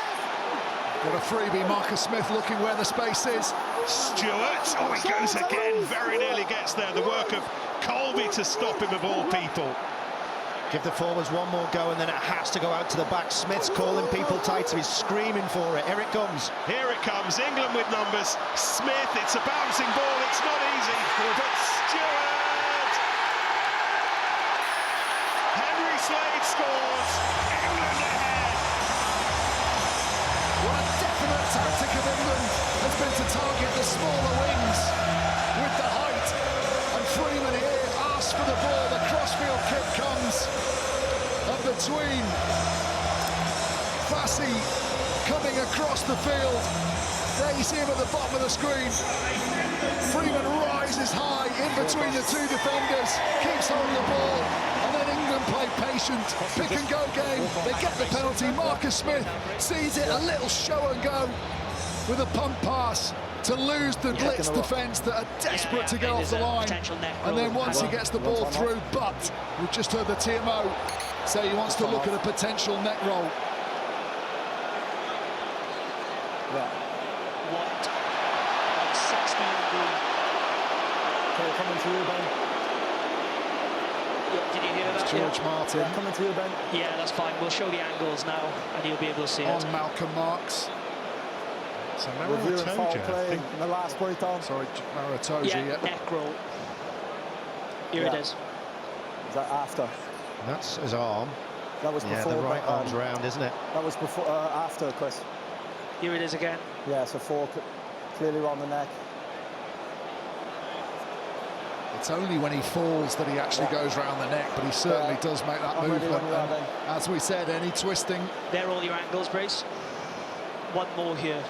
Got a freebie. Marcus Smith looking where the space is. Stewart, oh, he goes again, very nearly gets there. The work of Colby to stop him of all people. Give the forwards one more go and then it has to go out to the back. Smith's calling people tight, so he's screaming for it. Here it comes. Here it comes, England with numbers. Smith, it's a bouncing ball, it's not easy, but Stewart! Henry Slade scores, England ahead. What a definite tactic of England has been to target the smaller wings with the height. And Freeman here asks for the ball, the crossfield kick comes. And between Fassi coming across the field, there you see him at the bottom of the screen. Freeman rises high in between the two defenders, keeps holding the ball, and then England play patient, pick and go game. They get the penalty. Marcus Smith sees it, a little show and go with a pump pass to lose the blitz defence that are desperate to get off the line. And then once he gets the ball through, but we've just heard the TMO say he wants to look at a potential net roll. What? 16 green. Okay, coming to you, Ben. Did you hear that? George Martin. Yeah, coming to you, Ben. Yeah, that's fine. We'll show the angles now, and you'll be able to see it. On Malcolm Marks. So Reviewing foul Maratoja, play in the last breakdown. Sorry, Maratoja. Yeah, neck roll. Here it is. Is that after? That's his arm. That was before. Yeah, the right arm's round, isn't it? That was before, after, Chris. Here it is again. Yeah, so four clearly around the neck. It's only when he falls that he actually goes round the neck, but he certainly does make that movement. And as we said, any twisting. There are all your angles, Brace. One more here.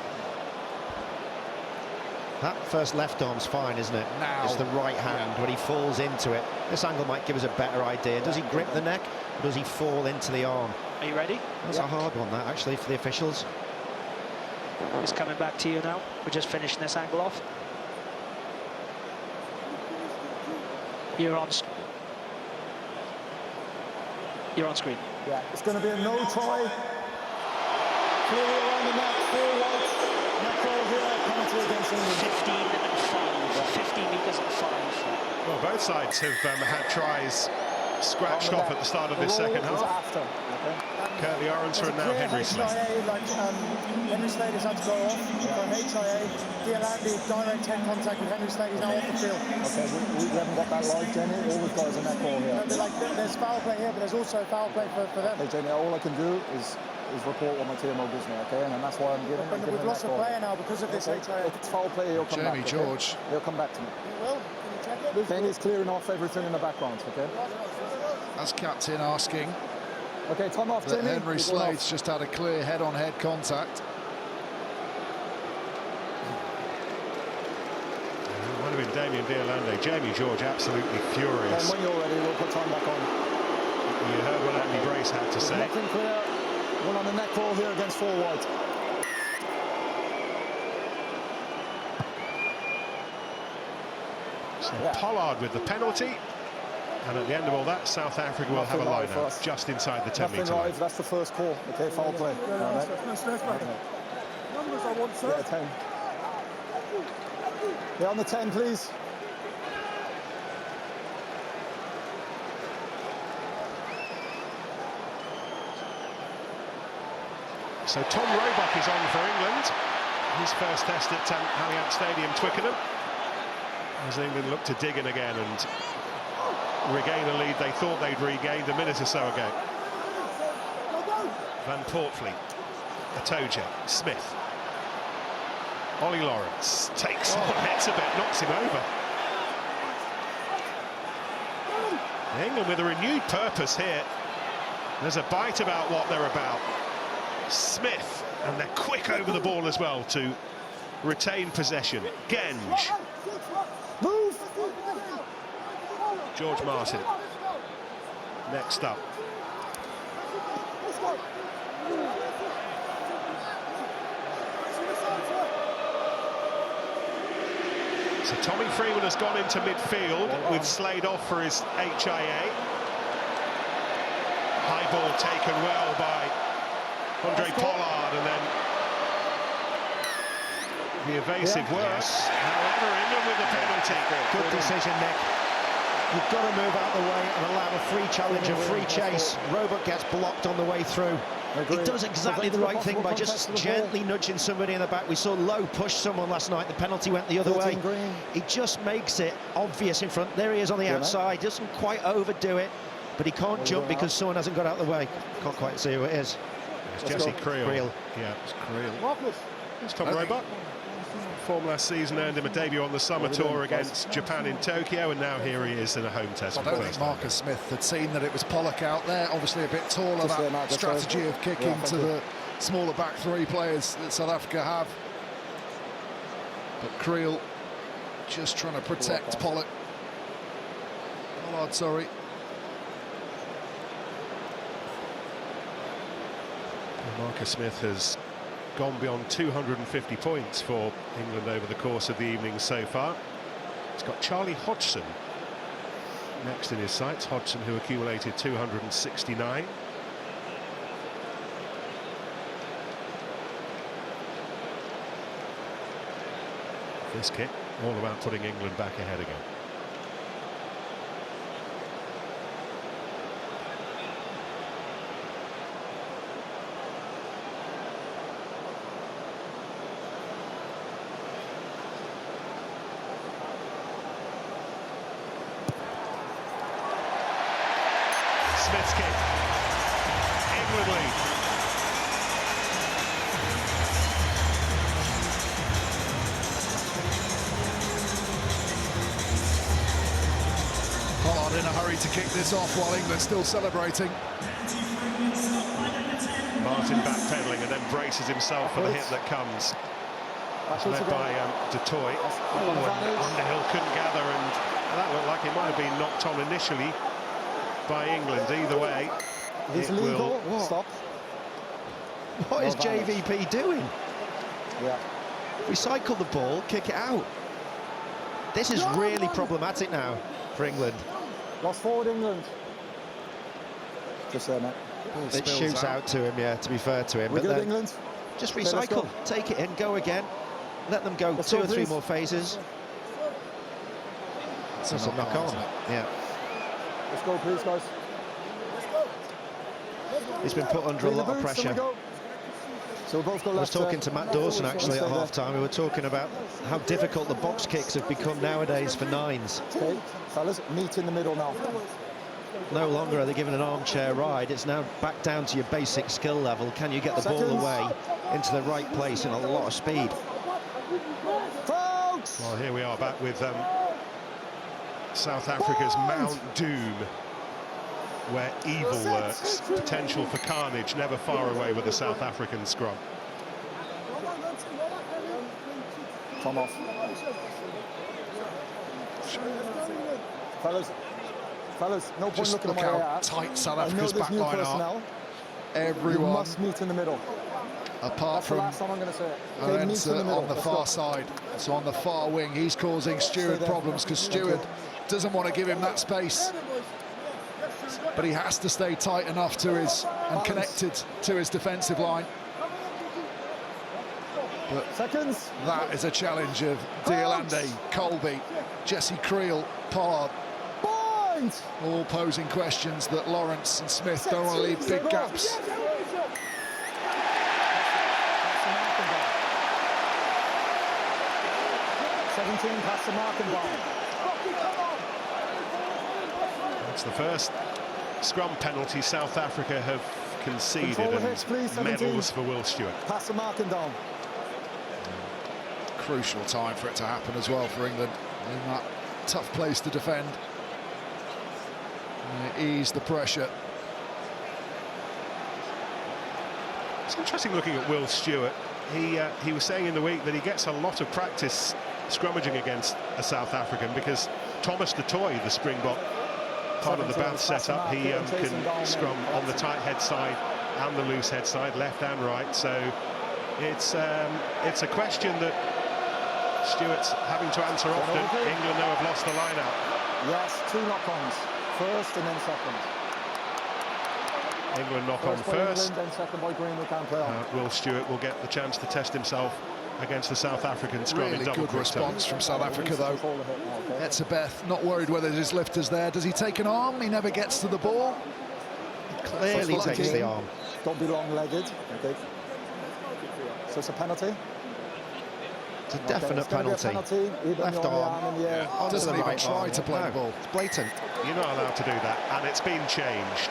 That first left arm's fine, isn't it? Now. It's the right hand when he falls into it. This angle might give us a better idea. Does he grip the neck, or does he fall into the arm? Are you ready? That's a hard one, that, actually, for the officials. It's coming back to you now. We're just finishing this angle off. You're on screen. Yeah, it's going to be a no try. Clearly around the neck, 4 white. Neck roll here, penalty against England. 15 and 5. 15 metres and 5. Well, both sides have had tries scratched off at the start of this second half. After, okay. Curtly Aronson and now Henry Slade. Henry Slade has had to go off. For HIA, Dialandi, direct head contact with Henry Slade, he's now off the field. Okay, we haven't got that live, Jenny. All we've got is a net ball here. No, there's foul play here, but there's also foul play for them. Hey, Jenny, all I can do is report what my TMO gives me, okay? And that's why I'm giving. But we've lost a player now because of this HIA. If it's foul play, he'll come back. Jamie George. He'll come back to me. He will. Can you check it? Kenny's clearing off everything in the background, okay? That's captain asking. Okay, time off, Jamie. Henry Slade's just had a clear head-on-head contact. It might have been Damien Dialandi. Jamie George absolutely furious. And when you're ready, we'll put time back on. You heard what Andy Brace had to say. Nothing clear. One on the neck roll here against 4 white. So Pollard with the penalty. And at the end of all that, South Africa will have a line-out just inside the 10-metre line. That's the first call. Okay, foul play. Numbers I want, sir. 10. Yeah, on the 10, please. So Tom Roebuck is on for England. His first test at Allianz Stadium, Twickenham. As England look to dig in again and regain a lead they thought they'd regained a minute or so ago. Van Portfleet, Atoje, Smith. Ollie Lawrence takes hits a bit, knocks him over. England with a renewed purpose here. There's a bite about what they're about. Smith, and they're quick over the ball as well to retain possession. Genge. George Martin. Next up. So Tommy Freeman has gone into midfield with Slade off for his HIA. High ball taken well by Andre Pollard, and then the evasive works. However, England with the penalty. Good decision, Nick. You've got to move out the way and allow a free challenge and free chase. Roebuck gets blocked on the way through. He does exactly the right thing by just gently nudging somebody in the back. We saw Lowe push someone last night. The penalty went the other way. He just makes it obvious in front. There he is on the outside. Doesn't quite overdo it, but he can't jump because someone hasn't got out of the way. Can't quite see who it is. It's Jesse Creel. Yeah, it's Creel. It's Tom Roebuck. Form last season earned him a debut on the summer tour against Japan in Tokyo, and now here he is in a home test. I don't think Marcus Smith had seen that it was Pollock out there, obviously a bit taller. That strategy of kicking to the smaller back three players that South Africa have. But Creel just trying to protect Pollard, sorry. Marcus Smith has gone beyond 250 points for England over the course of the evening so far. He's got Charlie Hodgson next in his sights. Hodgson, who accumulated 269. This kick, all about putting England back ahead again. Smith's kick. England lead. Pollard in a hurry to kick this off while England's still celebrating. Martin backpedaling and then braces himself for the hit that comes. It's led by Du Toit. And Underhill couldn't gather, and that looked like it might have been knocked on initially by England. Either way, it will... Stop. What is JVP doing? Yeah. Recycle the ball, kick it out. This is really problematic now for England. Lost forward, England. Just there, mate. It shoots out to him, yeah, to be fair to him. We're but good, then England. just recycle, take it in, go again. Let them go two or three more phases. It's a knock on. Yeah. Let's go, please, guys. He's been put under a lot of pressure. So we'll both go I was left, talking to Matt Dawson actually at half-time. We were talking about how difficult the box kicks have become nowadays for nines. Okay, fellas, meet in the middle now. No longer are they given an armchair ride. It's now back down to your basic skill level. Can you get the ball away into the right place in a lot of speed? Well, here we are back with South Africa's Mount Doom, where evil lurks. Potential for carnage never far away with the South African scrum. Come off. Fellas, no point Just looking look at my how tight South Africa's back line are. Everyone You must meet in the middle. apart That's from the last time I'm going to say it. Arendse Okay, on the Let's far go. side. So on the far wing, he's causing Stewart there. problems because Thank you. Stewart doesn't want to give him that space. But he has to stay tight enough to his and connected to his defensive line. But Seconds. that is a challenge of Diolande, Colby, Jesse Creel, Pollard. All posing questions that Lawrence and Smith don't want to leave big gaps. 17 past the marking ball. That's the first scrum penalty South Africa have conceded, Control the and hits, please, 17. medals for Will Stewart. Pass the marking down. Crucial time for it to happen as well for England in that tough place to defend. Ease the pressure. It's interesting looking at Will Stewart. He was saying in the week that he gets a lot of practice scrummaging against a South African because Thomas du Toit, the Springbok part of the Bath setup, he can scrum on the tight head side and the loose head side, left and right. So it's a question that Stewart's having to answer often. England now have lost the line-out. Yes, 2 knock-ons. First and then second. England knock on First by first. England, then second by Green, we can't play on. Will Stewart will get the chance to test himself against the South African scrum in Really double good quick response time. from South Africa, though. Etzebeth not worried whether his lifter's there. Does he take an arm? He never gets to the ball. He clearly takes the arm. Don't be long-legged. Okay. So it's a penalty. It's a definite penalty. Left arm. Doesn't even try to play the ball. It's blatant. You're not allowed to do that, and it's been changed.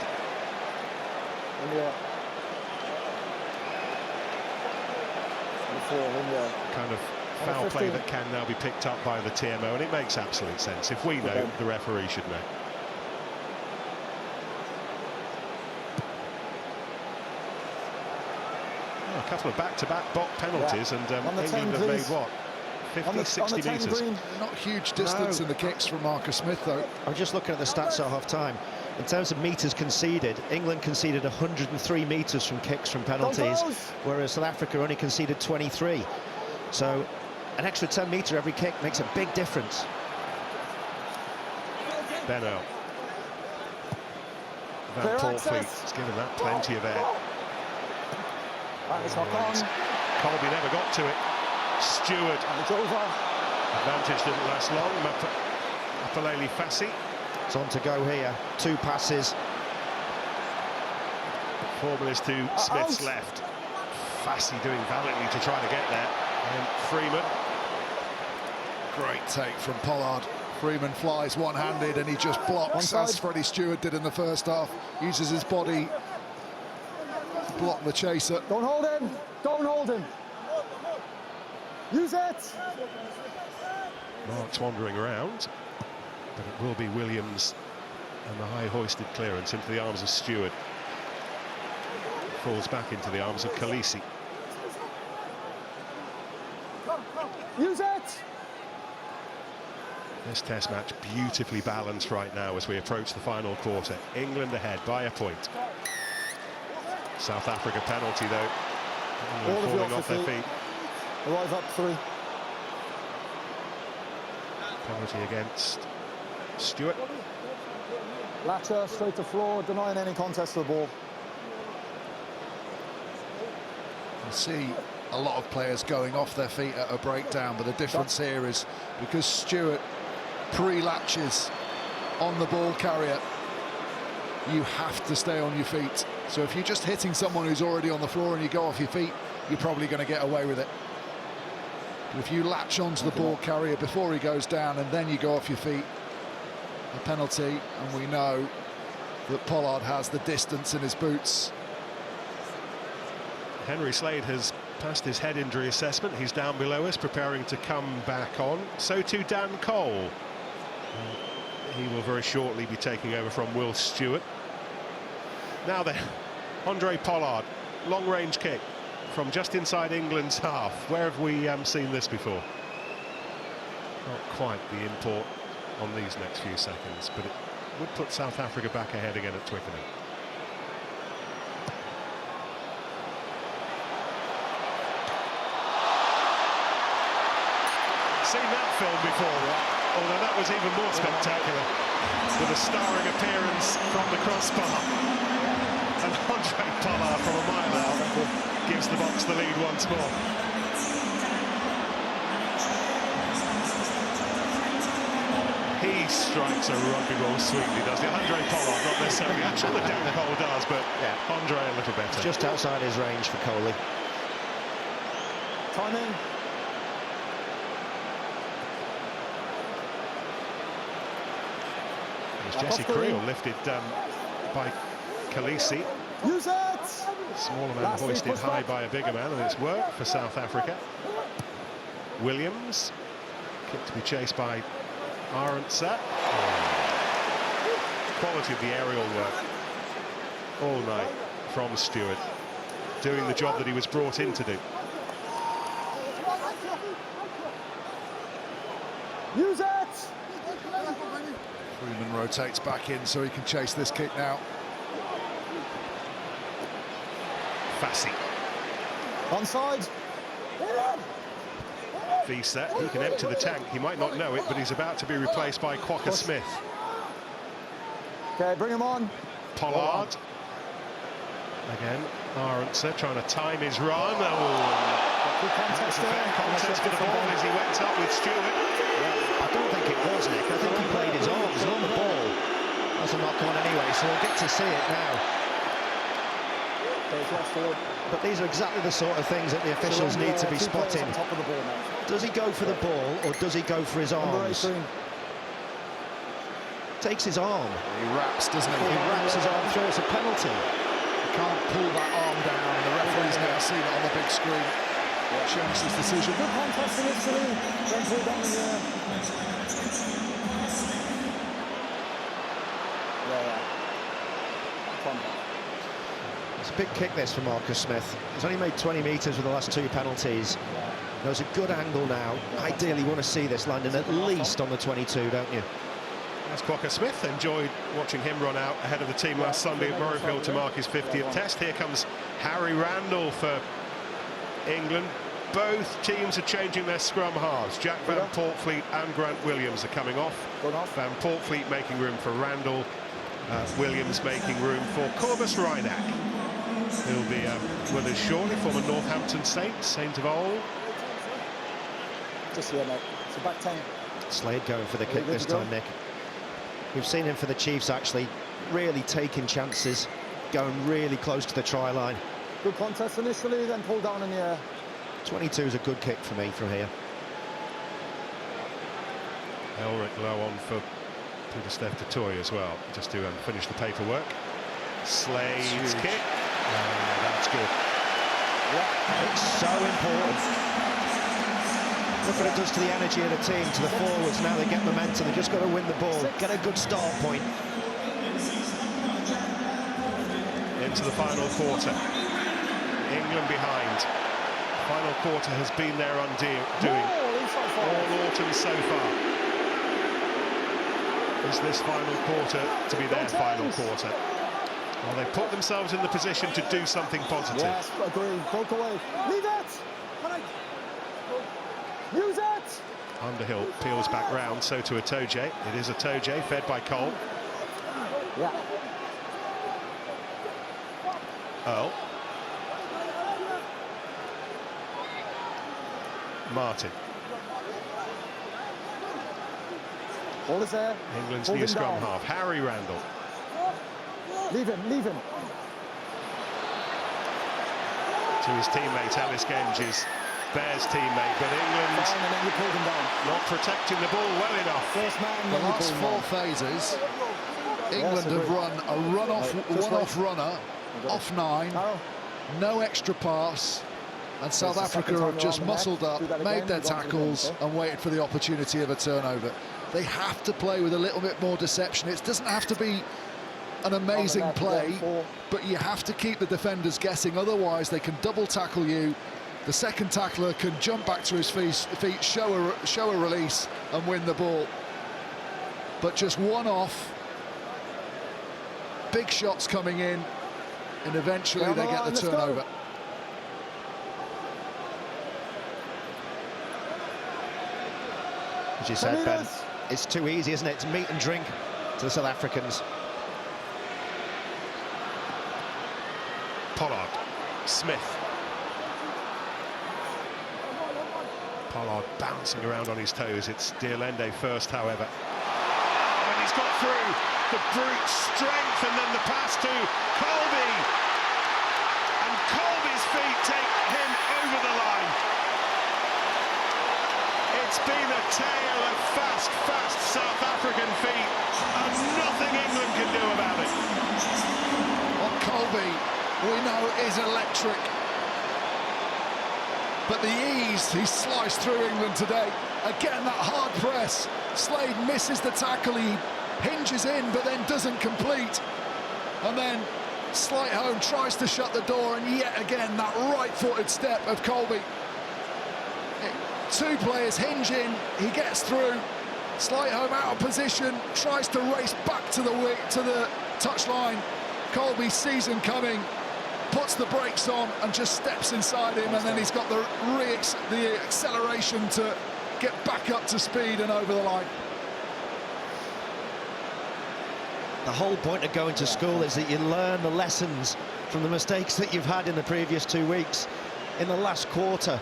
Kind of foul play that can now be picked up by the TMO, and it makes absolute sense. If we know, the referee should know. Oh, a couple of back-to-back bot penalties, and England have made what? 50, 60 metres. Not huge distance in the kicks from Marcus Smith, though. I'm just looking at the stats at half-time. In terms of metres conceded, England conceded 103 metres from kicks from penalties, whereas South Africa only conceded 23. So an extra 10 metre every kick makes a big difference. Benno. Van Poelfleet has given that plenty of air. Colby never got to it. Stewart. Advantage didn't last long. Mapalele Fassi. It's on to go here. 2 passes. Forward is to Smith's left. Fassi doing valiantly to try to get there. And Freeman. Great take from Pollard. Freeman flies one-handed and he just blocks, as Freddie Stewart did in the first half. Uses his body to block the chaser. Don't hold him! Don't hold him! Use it! Mark's wandering around, but it will be Williams and the high hoisted clearance into the arms of Stewart. Falls back into the arms of Khaleesi. Use it! This test match beautifully balanced right now as we approach the final quarter. England ahead by a point. South Africa penalty though. England falling off their feet. Arrive up 3. Penalty against Stewart. Latcher straight to floor, denying any contest to the ball. You see a lot of players going off their feet at a breakdown, but the difference here is because Stewart pre-latches on the ball carrier, you have to stay on your feet. So if you're just hitting someone who's already on the floor and you go off your feet, you're probably going to get away with it. But if you latch onto the ball carrier before he goes down and then you go off your feet, a penalty, and we know that Pollard has the distance in his boots. Henry Slade has passed his head injury assessment. He's down below us, preparing to come back on. So too Dan Cole. He will very shortly be taking over from Will Stewart. Now then, Andre Pollard, long-range kick from just inside England's half. Where have we seen this before? Not quite the import on these next few seconds, but it would put South Africa back ahead again at Twickenham. film before, although that was even more spectacular, with a starring appearance from the crossbar. And Andre Pollard from a mile out gives the Boks the lead once more. He strikes a rugby ball sweetly, does he? Andre Pollard, not necessarily. Actually, Dan Cole does, but Andre a little better. It's just outside his range for Coley. Timing. It's Jesse Creel lifted by Khaleesi. Use it! Smaller man hoisted high by a bigger man, and it's worked for South Africa. Williams, kick to be chased by Arendse. Quality of the aerial work all night from Stewart, doing the job that he was brought in to do. Use it! Freeman rotates back in so he can chase this kick now. Fassi. Onside. Wiese, he can empty the tank. He might not know it, but he's about to be replaced by Quokka Smith. Okay, bring him on. Pollard. Again, Arendse trying to time his run. That was a fair contest for the ball as he went up with Stewart. I don't think it was, Nick. I think he played his arms on the ball. That's a knock-on anyway, so we'll get to see it now. But these are exactly the sort of things that the officials need to be spotting. Does he go for the ball or does he go for his arms? Takes his arm. He wraps, doesn't he? He wraps his arm through. It's a penalty. He can't pull that arm down. The referee's now seen it on the big screen. Changed his decision. Good contest initially. Then pulled down in the air. It's a big kick this for Marcus Smith. He's only made 20 metres with the last 2 penalties. There's a good angle now. Ideally, you want to see this landing at least on the 22, don't you? As Quokka Smith enjoyed watching him run out ahead of the team last Sunday at Murrayfield to mark his 50th test. Here comes Harry Randall for England. Both teams are changing their scrum halves. Jack Van Poortvliet and Grant Williams are coming off. Van Poortvliet making room for Randall. Williams making room for Corbus Reinach. He'll be with us shortly, former Northampton Saint of old. Just here, mate. It's a back 10. Slade going for the kick this time, Nick. We've seen him for the Chiefs, actually, really taking chances, going really close to the try line. Good contest initially, then pulled down in the air. 22 is a good kick for me from here. Elric low on for Pieter-Steph du Toit as well, just to finish the paperwork. Slade's kick. That's good. It's so important. Look what it does to the energy of the team, to the forwards. Now they get momentum. They've just got to win the ball, get a good start point. Into the final quarter. England behind. Final quarter has been their undoing all autumn so far. Is this final quarter to be their final quarter? Well, they put themselves in the position to do something positive. Yes, agree. Broke away. Leave it! Use it! Underhill peels back round, so to Itoje. It is Itoje, fed by Cole. Yeah. Earl. Martin. All is there. England's new scrum half. Harry Randall. Leave him, leave him. To his teammate, Ellis Genges. Bears teammate, but England not protecting the ball well enough. The last 4 phases, England have run a one-off runner, off 9, no extra pass, and South Africa have just muscled up, made their tackles, and waited for the opportunity of a turnover. They have to play with a little bit more deception. It doesn't have to be an amazing play, but you have to keep the defenders guessing, otherwise they can double tackle you. The second tackler can jump back to his feet, show a release and win the ball. But just one off, big shots coming in, and eventually they get the turnover. As you said, Ben, it's too easy, isn't it? It's meat and drink to the South Africans. Pollard, Smith. Pollard bouncing around on his toes. It's de Allende first, however. And he's got through the brute strength, and then the pass to Colby. And Colby's feet take him over the line. It's been a tale of fast South African feet, and nothing England can do about it. What Colby we know is electric. But the ease he sliced through England today. Again, that hard press. Slade misses the tackle, he hinges in but then doesn't complete. And then Slightholme tries to shut the door, and yet again that right-footed step of Colby. Two players hinge in, he gets through. Slightholme out of position, tries to race back to the touchline. Colby sees him coming, puts the brakes on and just steps inside him, and then he's got the acceleration to get back up to speed and over the line. The whole point of going to school is that you learn the lessons from the mistakes that you've had in the previous 2 weeks. In the last quarter,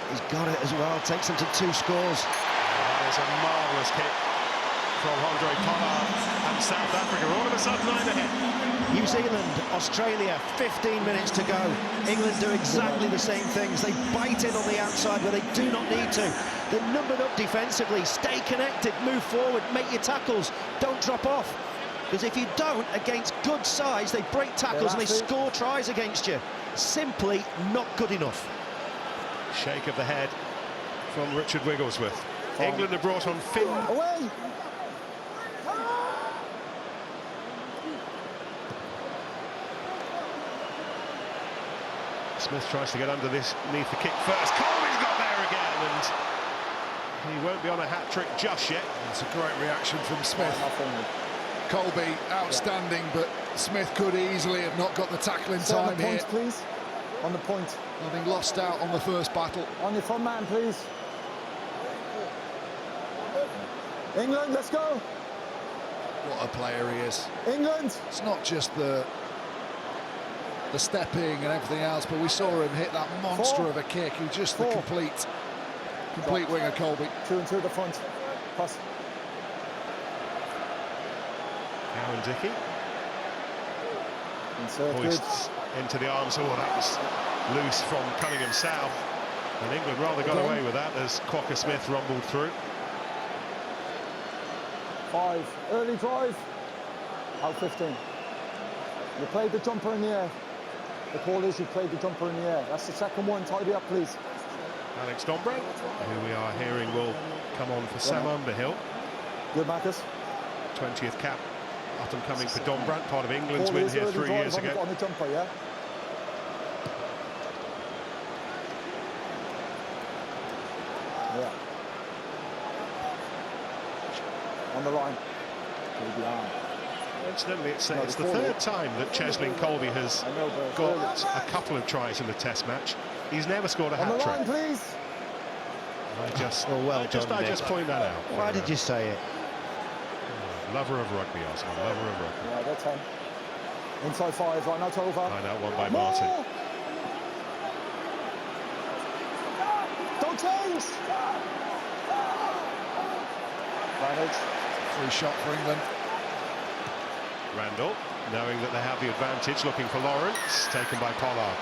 he's got it as well, takes them to 2 scores. That is a marvellous kick from Andre Pollard, and South Africa all of a sudden 9 ahead. New Zealand, Australia, 15 minutes to go. England do exactly the same things. They bite in on the outside where they do not need to. They're numbered up defensively. Stay connected, move forward, make your tackles, don't drop off. Because if you don't, against good sides, they break tackles and they score tries against you. Simply not good enough. Shake of the head from Richard Wigglesworth. England have brought on Finn. Away! Smith tries to get underneath the kick first. Colby's got there again, and he won't be on a hat-trick just yet. It's a great reaction from Smith. Colby, outstanding, but Smith could easily have not got the tackle in time here. On the point, please. On the point. Having lost out on the first battle. On your front man, please. England, let's go. What a player he is. England. It's not just the stepping and everything else, but we saw him hit that monster of a kick. He's just the complete winger, Colby. 2 and 2 at the front. Pass. Cowan Dickey. Hoists into the arms. Oh, that was loose from Cunningham South. And England rather got away with that as Quokka Smith rumbled through. 5. Early drive. Out 15. You played the jumper in the air. The call is you played the jumper in the air. That's the second one. Tidy up, please. Alex Dombrand, who we are hearing will come on for Sam Underhill. Good, Marcus. 20th cap up and coming for Dombrand, part of England's win here 3 years ago. On the jumper, yeah? Yeah. On the line. The arm. Incidentally, it's the third time that Cheslin Colby has got a couple of tries in the Test match. He's never scored a hat-trick. On the line, please. I just point that out. Why did you say it? Lover of rugby, Arsenal. Lover of rugby. Yeah, that's 10. Inside 5, right now to over. Line out one by Martin. Don't change! Advantage. Free shot for England. Randall, knowing that they have the advantage, looking for Lawrence, taken by Pollard.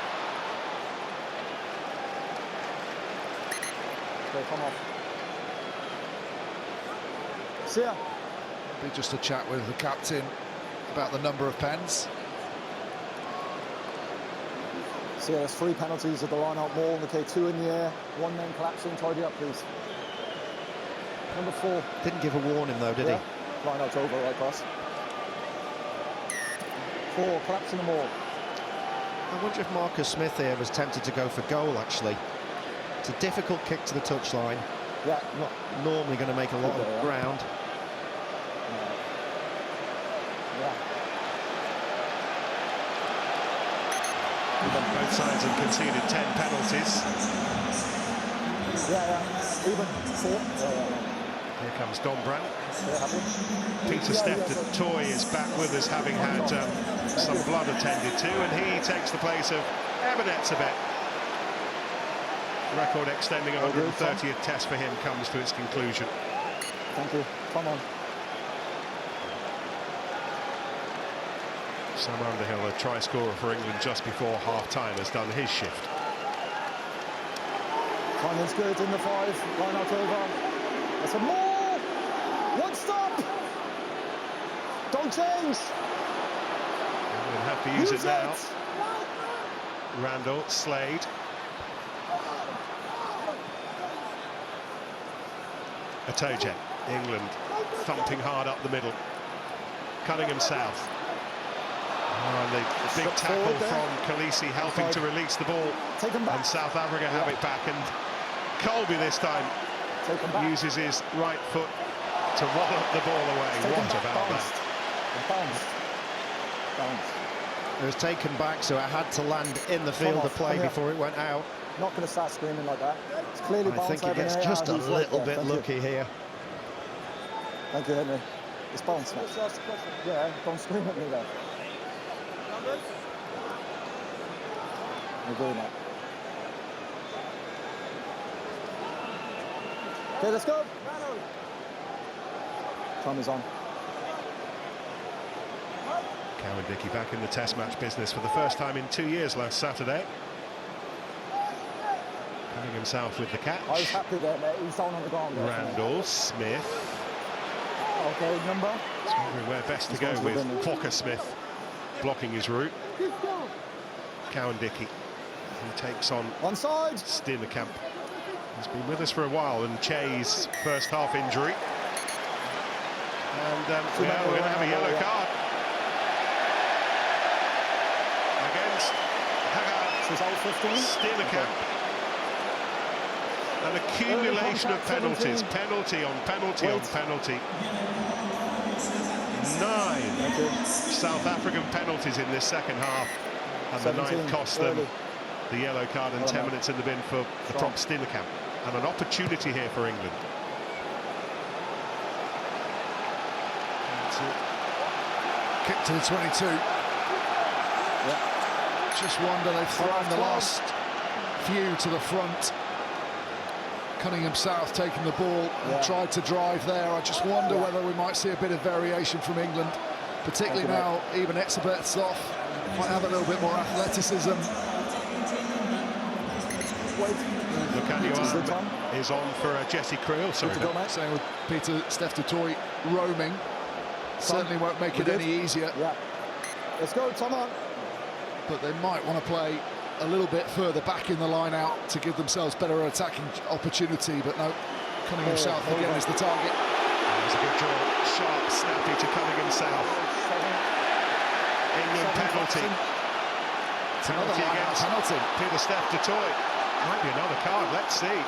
Okay, come off. See ya. Be just a chat with the captain about the number of pens. See ya, there's 3 penalties at the line-out ball. Okay, 2 in the air, 1 then collapsing. Tidy up, please. Number 4. Didn't give a warning though, did he? Line-out's over, right pass. 4, collapsing them all. I wonder if Marcus Smith here was tempted to go for goal, actually. It's a difficult kick to the touchline. Yeah. Not normally going to make a lot of ground. Yeah. Both sides have conceded 10 penalties. Even 4. Here comes Don Brandt. Pieter-Steph du Toit is back with us, having had some blood attended to, and he takes the place of Eben Etzebeth. Record extending 130th test for him comes to its conclusion. Thank you. Come on. Sam Underhill, a try scorer for England just before half-time, has done his shift. Timing's good in the 5. Line out over. There's some more. One stop. Don't change. England have to use it now. Randall, Slade. Itoje, England thumping hard up the middle. Cunningham South. And the big tackle from Khaleesi helping to release the ball. And South Africa have it back, and Colby this time uses his right foot to wallop the ball away. What about that? It was taken back, so it had to land in the field of play before it went out. Not going to start screaming like that. It's clearly bounced. I think he gets just a little bit lucky here. Thank you, Henry. It's bounced. Yeah, don't scream at me there. I'm doing that. Okay, let's go. Time is on. Cowan-Dickie back in the test match business for the first time in 2 years last Saturday. Cunningham South with the catch. I was happy there, mate. He's down on the ground. Randall, Smith. Okay, number. It's wondering where best to go with Quokka Smith blocking his route. Cowan-Dickie, who takes on one side. Steenekamp. He's been with us for a while, and Che's first half injury. And well, we're going to have a yellow card against Haggard. Steenekamp. An accumulation of penalties, penalty on penalty on penalty. 9 South African penalties in this second half, and the 9th cost them the yellow card and 10 minutes in the bin for the prop Steenekamp, and an opportunity here for England. Kick to the 22. Just wonder, they've thrown the last few to the front. Cunningham South taking the ball and tried to drive there. I just wonder whether we might see a bit of variation from England, particularly now even Etzebeth's off. Might have a little bit more athleticism. Lukhanyo is on for Jesse Creel. Sorry, same with Pieter-Steph du Toit roaming. Certainly won't make it any easier. Yeah. Let's go, come on. But they might want to play a little bit further back in the line out to give themselves better attacking opportunity, but no, Cunningham South again is the target. That was a good draw, sharp, snappy to Cunningham South. England penalty. Penalty against Pieter-Steph du Toit. Might be another card, let's see.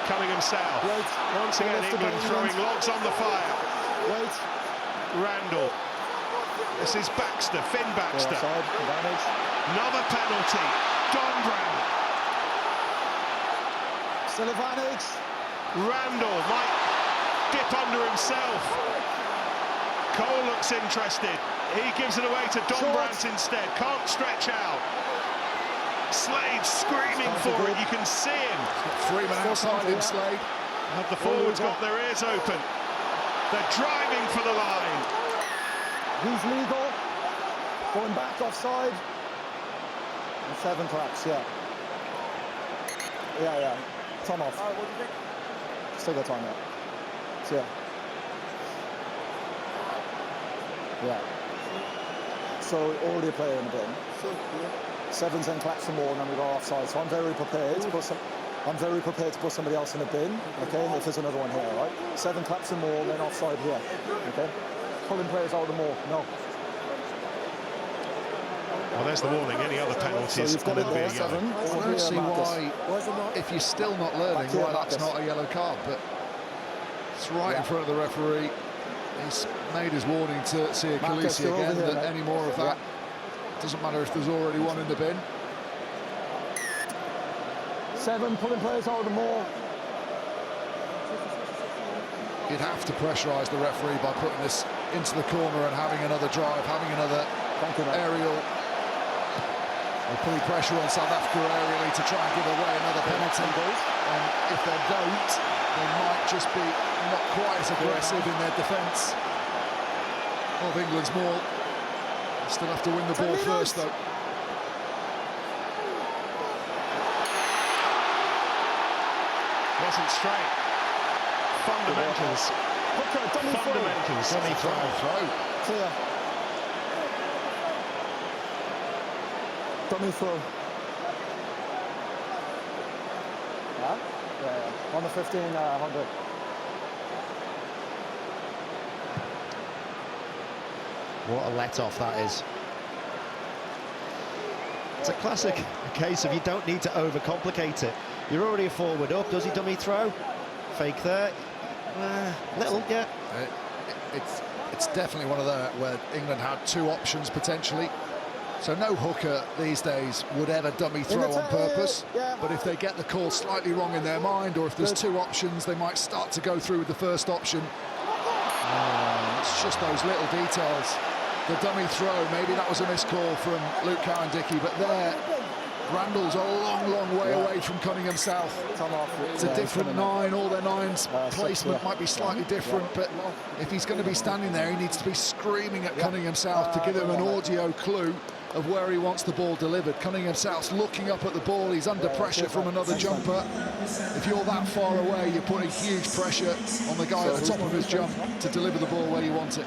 Cunningham South. Once again, England throwing logs on the fire. Randall. This is Baxter, Finn Baxter. Another penalty. Don Brandt. Still advantage. Randall might dip under himself. Cole looks interested. He gives it away to Don Brandt instead. Can't stretch out. Slade screaming for it. You can see him. Freeman outside him, Slade. Have the forwards got their ears open? They're driving for the line. He's legal. Going back offside. And 7 claps, yeah. Time off. What do you think? Still got time out. So, yeah. So already a player in the bin. 7's and claps some more, and then we go offside. So I'm very prepared to put somebody else in the bin. Okay, if there's another one here, right? 7 claps some more, then offside here. Okay. Pulling players out of the more. No. Well, there's the warning. Any other penalties, and it'll be a yellow. I don't see why, if you're still not learning, why that's not a yellow card, but it's right in front of the referee. He's made his warning to Siya Kolisi again, that any more of that, doesn't matter if there's already one in the bin. 7, pulling players out of the maul. You'd have to pressurise the referee by putting this into the corner and having another drive, having another aerial. They're putting pressure on South Africa aerially to try and give away another penalty. And if they don't, they might just be not quite as aggressive in their defence of England's maul. They still have to win the ball first, though. Wasn't straight. Fundamentals. Fundamentals. Dummy throw. Clear. Dummy throw. Yeah. On the 1500. What a let-off that is. It's a classic case of you don't need to overcomplicate it. You're already a forward up. Does he dummy throw? Fake there. Little, yeah. It's definitely one of the where England had 2 options potentially. So no hooker these days would ever dummy throw on purpose. But if they get the call slightly wrong in their mind, or if there's 2 options, they might start to go through with the first option. It's just those little details. The dummy throw, maybe that was a missed call from Luke Cowan-Dickie, but there, Randall's a long, long way away from Cunningham South. It's a different 9, all their 9's placement might be slightly different, but if he's going to be standing there, he needs to be screaming at Cunningham South to give him an audio clue of where he wants the ball delivered. Cunningham South's looking up at the ball, he's under pressure from another jumper. If you're that far away, you're putting huge pressure on the guy at the top of his jump to deliver the ball where you want it.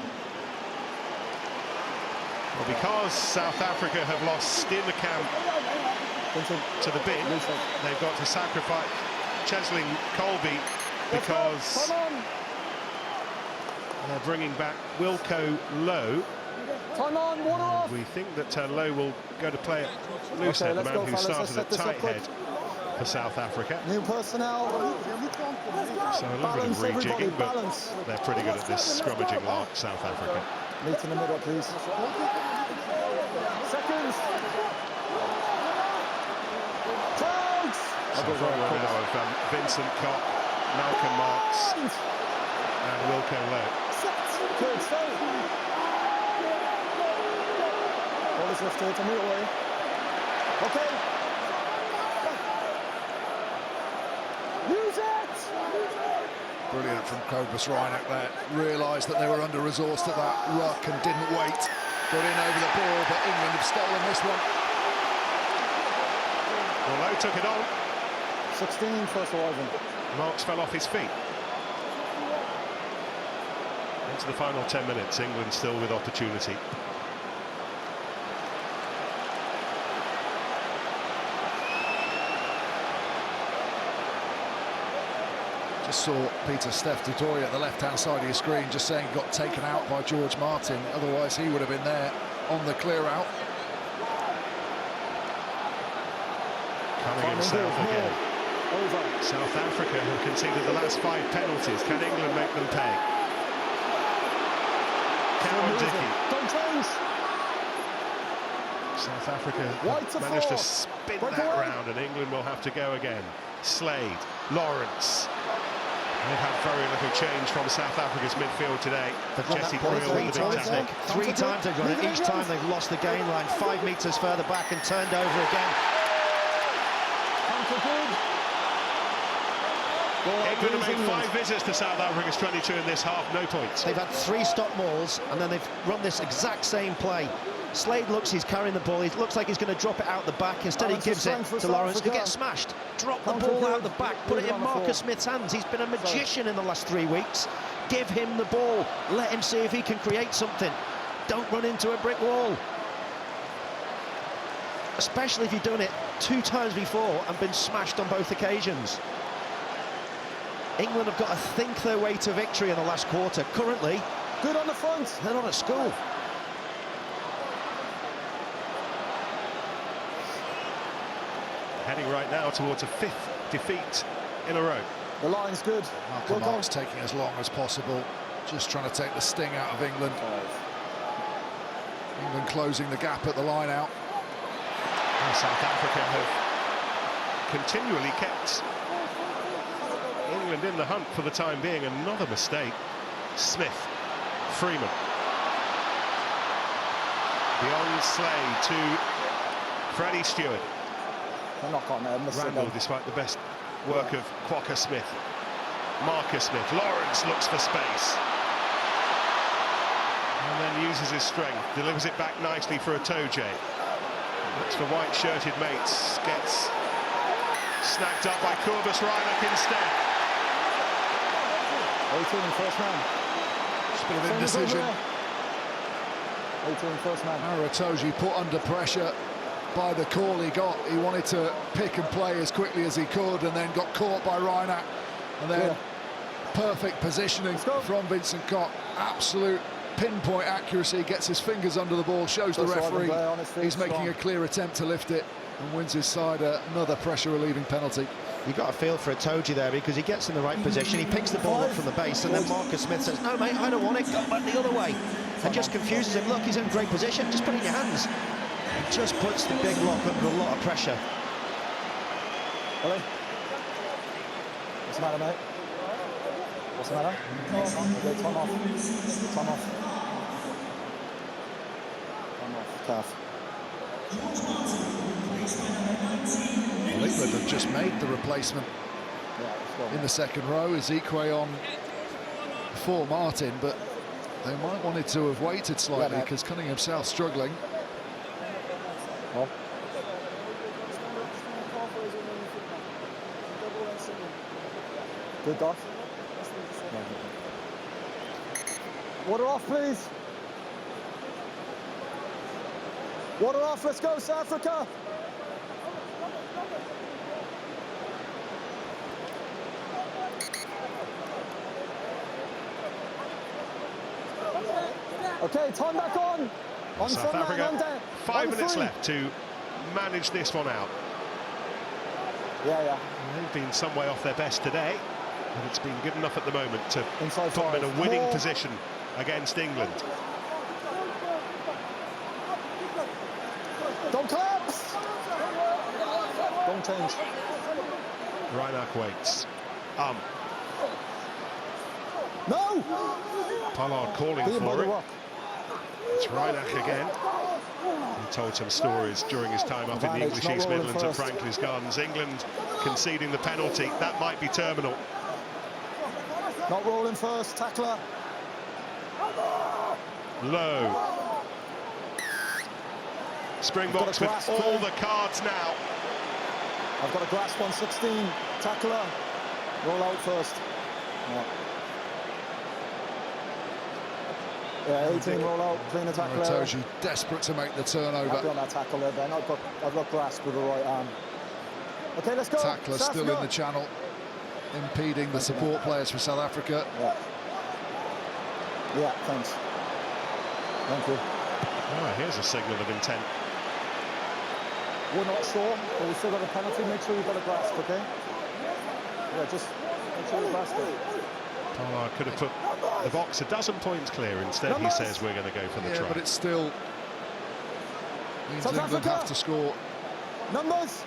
Well, because South Africa have lost Steenekamp to the bin, they've got to sacrifice Cheslin Colby because they're bringing back Wilco Lowe. We think that Lowe will go to play at Loosehead, the man who started at tight head for South Africa. New personnel. So a little bit of rejigging, but they're pretty good at this scrummaging lark, South Africa. Meet in the middle, please. Seconds. Crowds. So a front row now of Vincent Koch, Malcolm Marx, and Wilco Lowe. Good, stay. Ball is lifted, a meter away. Okay. Use it! Brilliant from Cobus Reinach there. Realised that they were under-resourced at that ruck and didn't wait. Got in over the ball, but England have stolen this one. Well, Lowe took it on. 16 first arrival. Marx fell off his feet. Into the final 10 minutes, England still with opportunity. Just saw Peter Steph du Toit at the left-hand side of your screen just saying he got taken out by George Martin. Otherwise, he would have been there on the clear-out. Cunningham South again. South Africa have conceded the last 5 penalties. Can England make them pay? Cowan-Dickie. Don't change. South Africa managed to spin that round, and England will have to go again. Slade, Lawrence. They've had very little change from South Africa's midfield today. Jesse Kriel with the big tackle. 3 times they've run it. Each time they've lost the gain line 5 metres further back and turned over again. England have made 5 visits to South Africa's 22 in this half, no points. They've had 3 stop mauls, and then they've run this exact same play. Slade looks, he's carrying the ball, he looks like he's going to drop it out the back. Instead he gives it to Lawrence, who gets smashed. Drop the ball out the back, put it in Marcus Smith's hands. He's been a magician in the last 3 weeks. Give him the ball, let him see if he can create something. Don't run into a brick wall. Especially if you've done it 2 times before and been smashed on both occasions. England have got to think their way to victory in the last quarter. Currently, good on the front. They're not at school. Heading right now towards a 5th defeat in a row. The line's good. Malcolm Marx taking as long as possible, just trying to take the sting out of England. England closing the gap at the line out. South Africa have continually kept England in the hunt for the time being. Another mistake. Smith, Freeman. Beyond Slade to Freddie Stewart. Randall, despite the best work of Quokka Smith. Marcus Smith. Lawrence looks for space. And then uses his strength. Delivers it back nicely for Itoje. Looks for white-shirted mates. Gets snapped up by Kurbis Reinach instead. 18 first man. Just a bit of indecision. 18 first man. Maro Itoje put under pressure by the call he got. He wanted to pick and play as quickly as he could, and then got caught by Reinach. And then perfect positioning from Vincent Koch. Absolute pinpoint accuracy, gets his fingers under the ball, shows the referee he's making a clear attempt to lift it, and wins his side another pressure-relieving penalty. You got a feel for Itoje there, because he gets in the right position, he picks the ball up from the base, and then Marcus Smith says, "No, mate, I don't want it, go back the other way," and just confuses him. Look, he's in great position, just put it in your hands. And just puts the big lock under a lot of pressure. Ollie? What's the matter, mate? What's the matter? Okay, time off. Time off. Time off, calf. Well, England have just made the replacement in the second row. Ezekwe on for Martin, but they might wanted to have waited slightly because Cunningham himself struggling. Oh. Good dot. Water off, please. Water off, let's go, South Africa. Okay, time back on. South Africa, 5 minutes left to manage this one out. Yeah. They've been some way off their best today, but it's been good enough at the moment to put them in a winning position against England. Don't collapse! Don't change. Reinach waits. No! Pollard calling for it. It's Reinach again. He told some stories during his time up in the English East Midlands at Franklin's Gardens. England conceding the penalty. That might be terminal. Not rolling first, tackler. Low. Springboks with all the cards now. I've got a grasp on 16. Tackler. Roll out first. Yeah, 18 roll out, clean the tackler. Itoje desperate to make the turnover. I've got that tackle there, Ben. I've got grasp with the right arm. Okay, let's go. Tackler still in the channel, impeding the support players for South Africa. Yeah, thanks. Thank you. Oh, here's a signal of intent. We're not sure, but we've still got a penalty. Make sure you've got a grasp, okay? Yeah, just make sure you grasp it. Pollard could have put the box a dozen points clear. Instead, he says we're going to go for the try. But it's still means England have to score numbers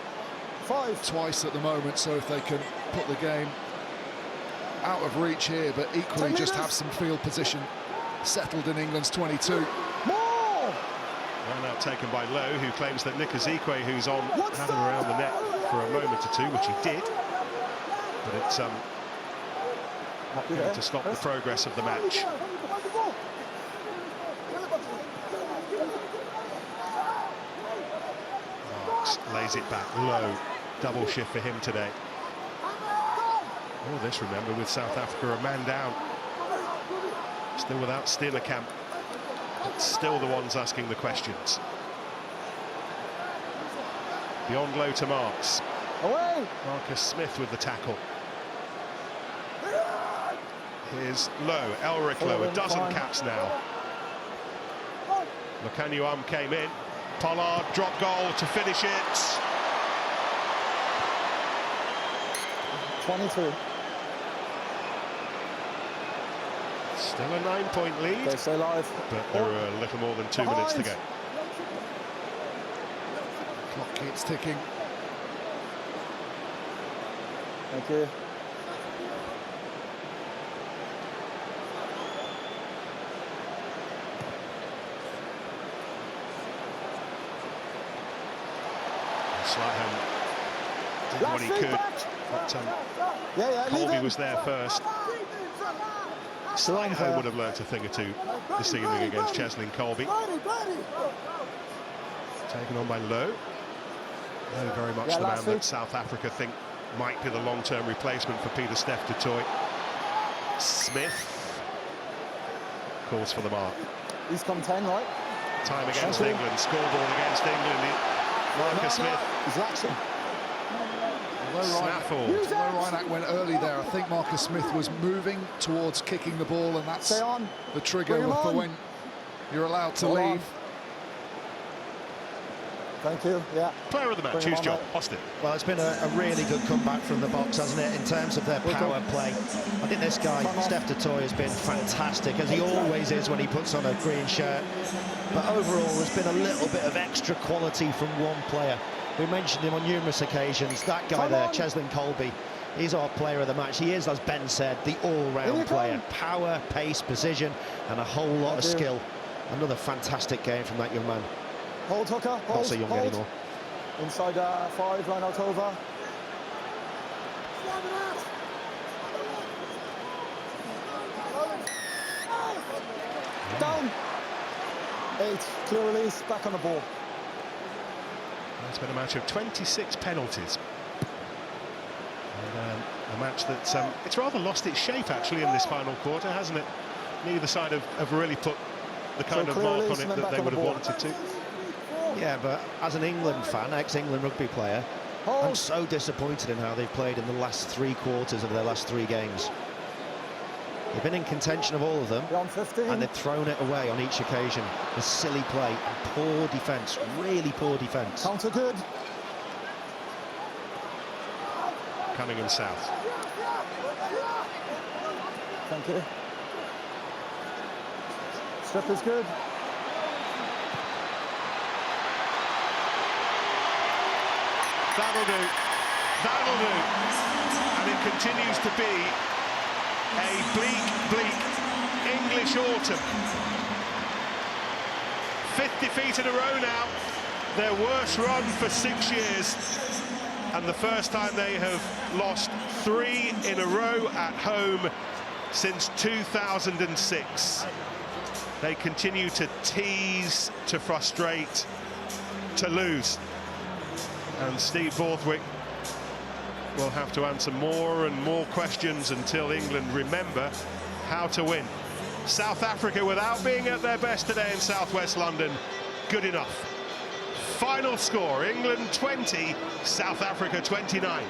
5 twice at the moment. So if they can put the game out of reach here, but equally just have some field position settled in England's 22. Run out taken by Lowe, who claims that Nick Ezekwe, who's on, had him around the net for a moment or two, which he did. But it's going to stop the progress of the match. Marks lays it back low. Double shift for him today. All this, remember, with South Africa a man down. Still without Steenekamp. But still the ones asking the questions. Beyond Lowe to Marks. Away! Marcus Smith with the tackle. Here's Lowe, Elric Lowe, a dozen caps now. Lukhanyo came in. Pollard drop goal to finish it. 22. Still a 9-point lead. They stay live. But there are a little more than 2 minutes to go. Clock keeps ticking. Thank you. Slightham did what he could, but Colby was there first. Slightham would have learnt a thing or two this evening against Cheslin Colby. Taken on by Lowe. Lowe very much the man that South Africa think might be the long-term replacement for Pieter-Steph du Toit. Smith calls for the mark. He's come 10, right? Time against England, scoreboard against England. Marcus Smith. He's laxing. Snaffle. Although Reinach went early there, I think Marcus Smith was moving towards kicking the ball, and that's the trigger for when you're allowed to leave. Thank you, yeah. Player of the match, whose job? Austin. Well, it's been a really good comeback from the box, hasn't it, in terms of their power play. I think this guy, Steph du Toit, has been fantastic, as he always is when he puts on a green shirt. But overall, there's been a little bit of extra quality from one player. We mentioned him on numerous occasions. That guy there, Cheslin Colby, he's our player of the match. He is, as Ben said, the all-round player. Power, pace, precision, and a whole lot of skill. Another fantastic game from that young man. Hold, Hooker. Hold, not so young anymore. Inside 5, line out over. Down. 8, clear release, back on the ball. It's been a match of 26 penalties. And a match that it's rather lost its shape actually in this final quarter, hasn't it? Neither side have really put the kind of mark on it that they would have wanted to. Yeah, but as an England fan, ex-England rugby player, I'm so disappointed in how they've played in the last 3 quarters of their last 3 games. They've been in contention of all of them, and they've thrown it away on each occasion. The silly play and poor defence, really poor defence. Counter good. Cunningham South. Thank you. Strip is good. That'll do. That'll do. And it continues to be a bleak English autumn. 5th defeat in a row now. Their worst run for 6 years. And the first time they have lost 3 in a row at home since 2006. They continue to tease, to frustrate, to lose. And Steve Borthwick will have to answer more and more questions until England remember how to win. South Africa, without being at their best today in southwest London, good enough. Final score, England 20, South Africa 29.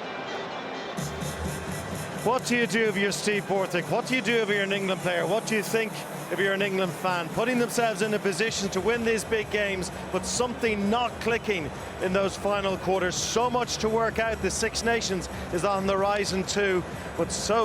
What do you do if you're Steve Borthwick? What do you do if you're an England player? What do you think if you're an England fan? Putting themselves in a position to win these big games, but something not clicking in those final quarters. So much to work out. The Six Nations is on the horizon too, but so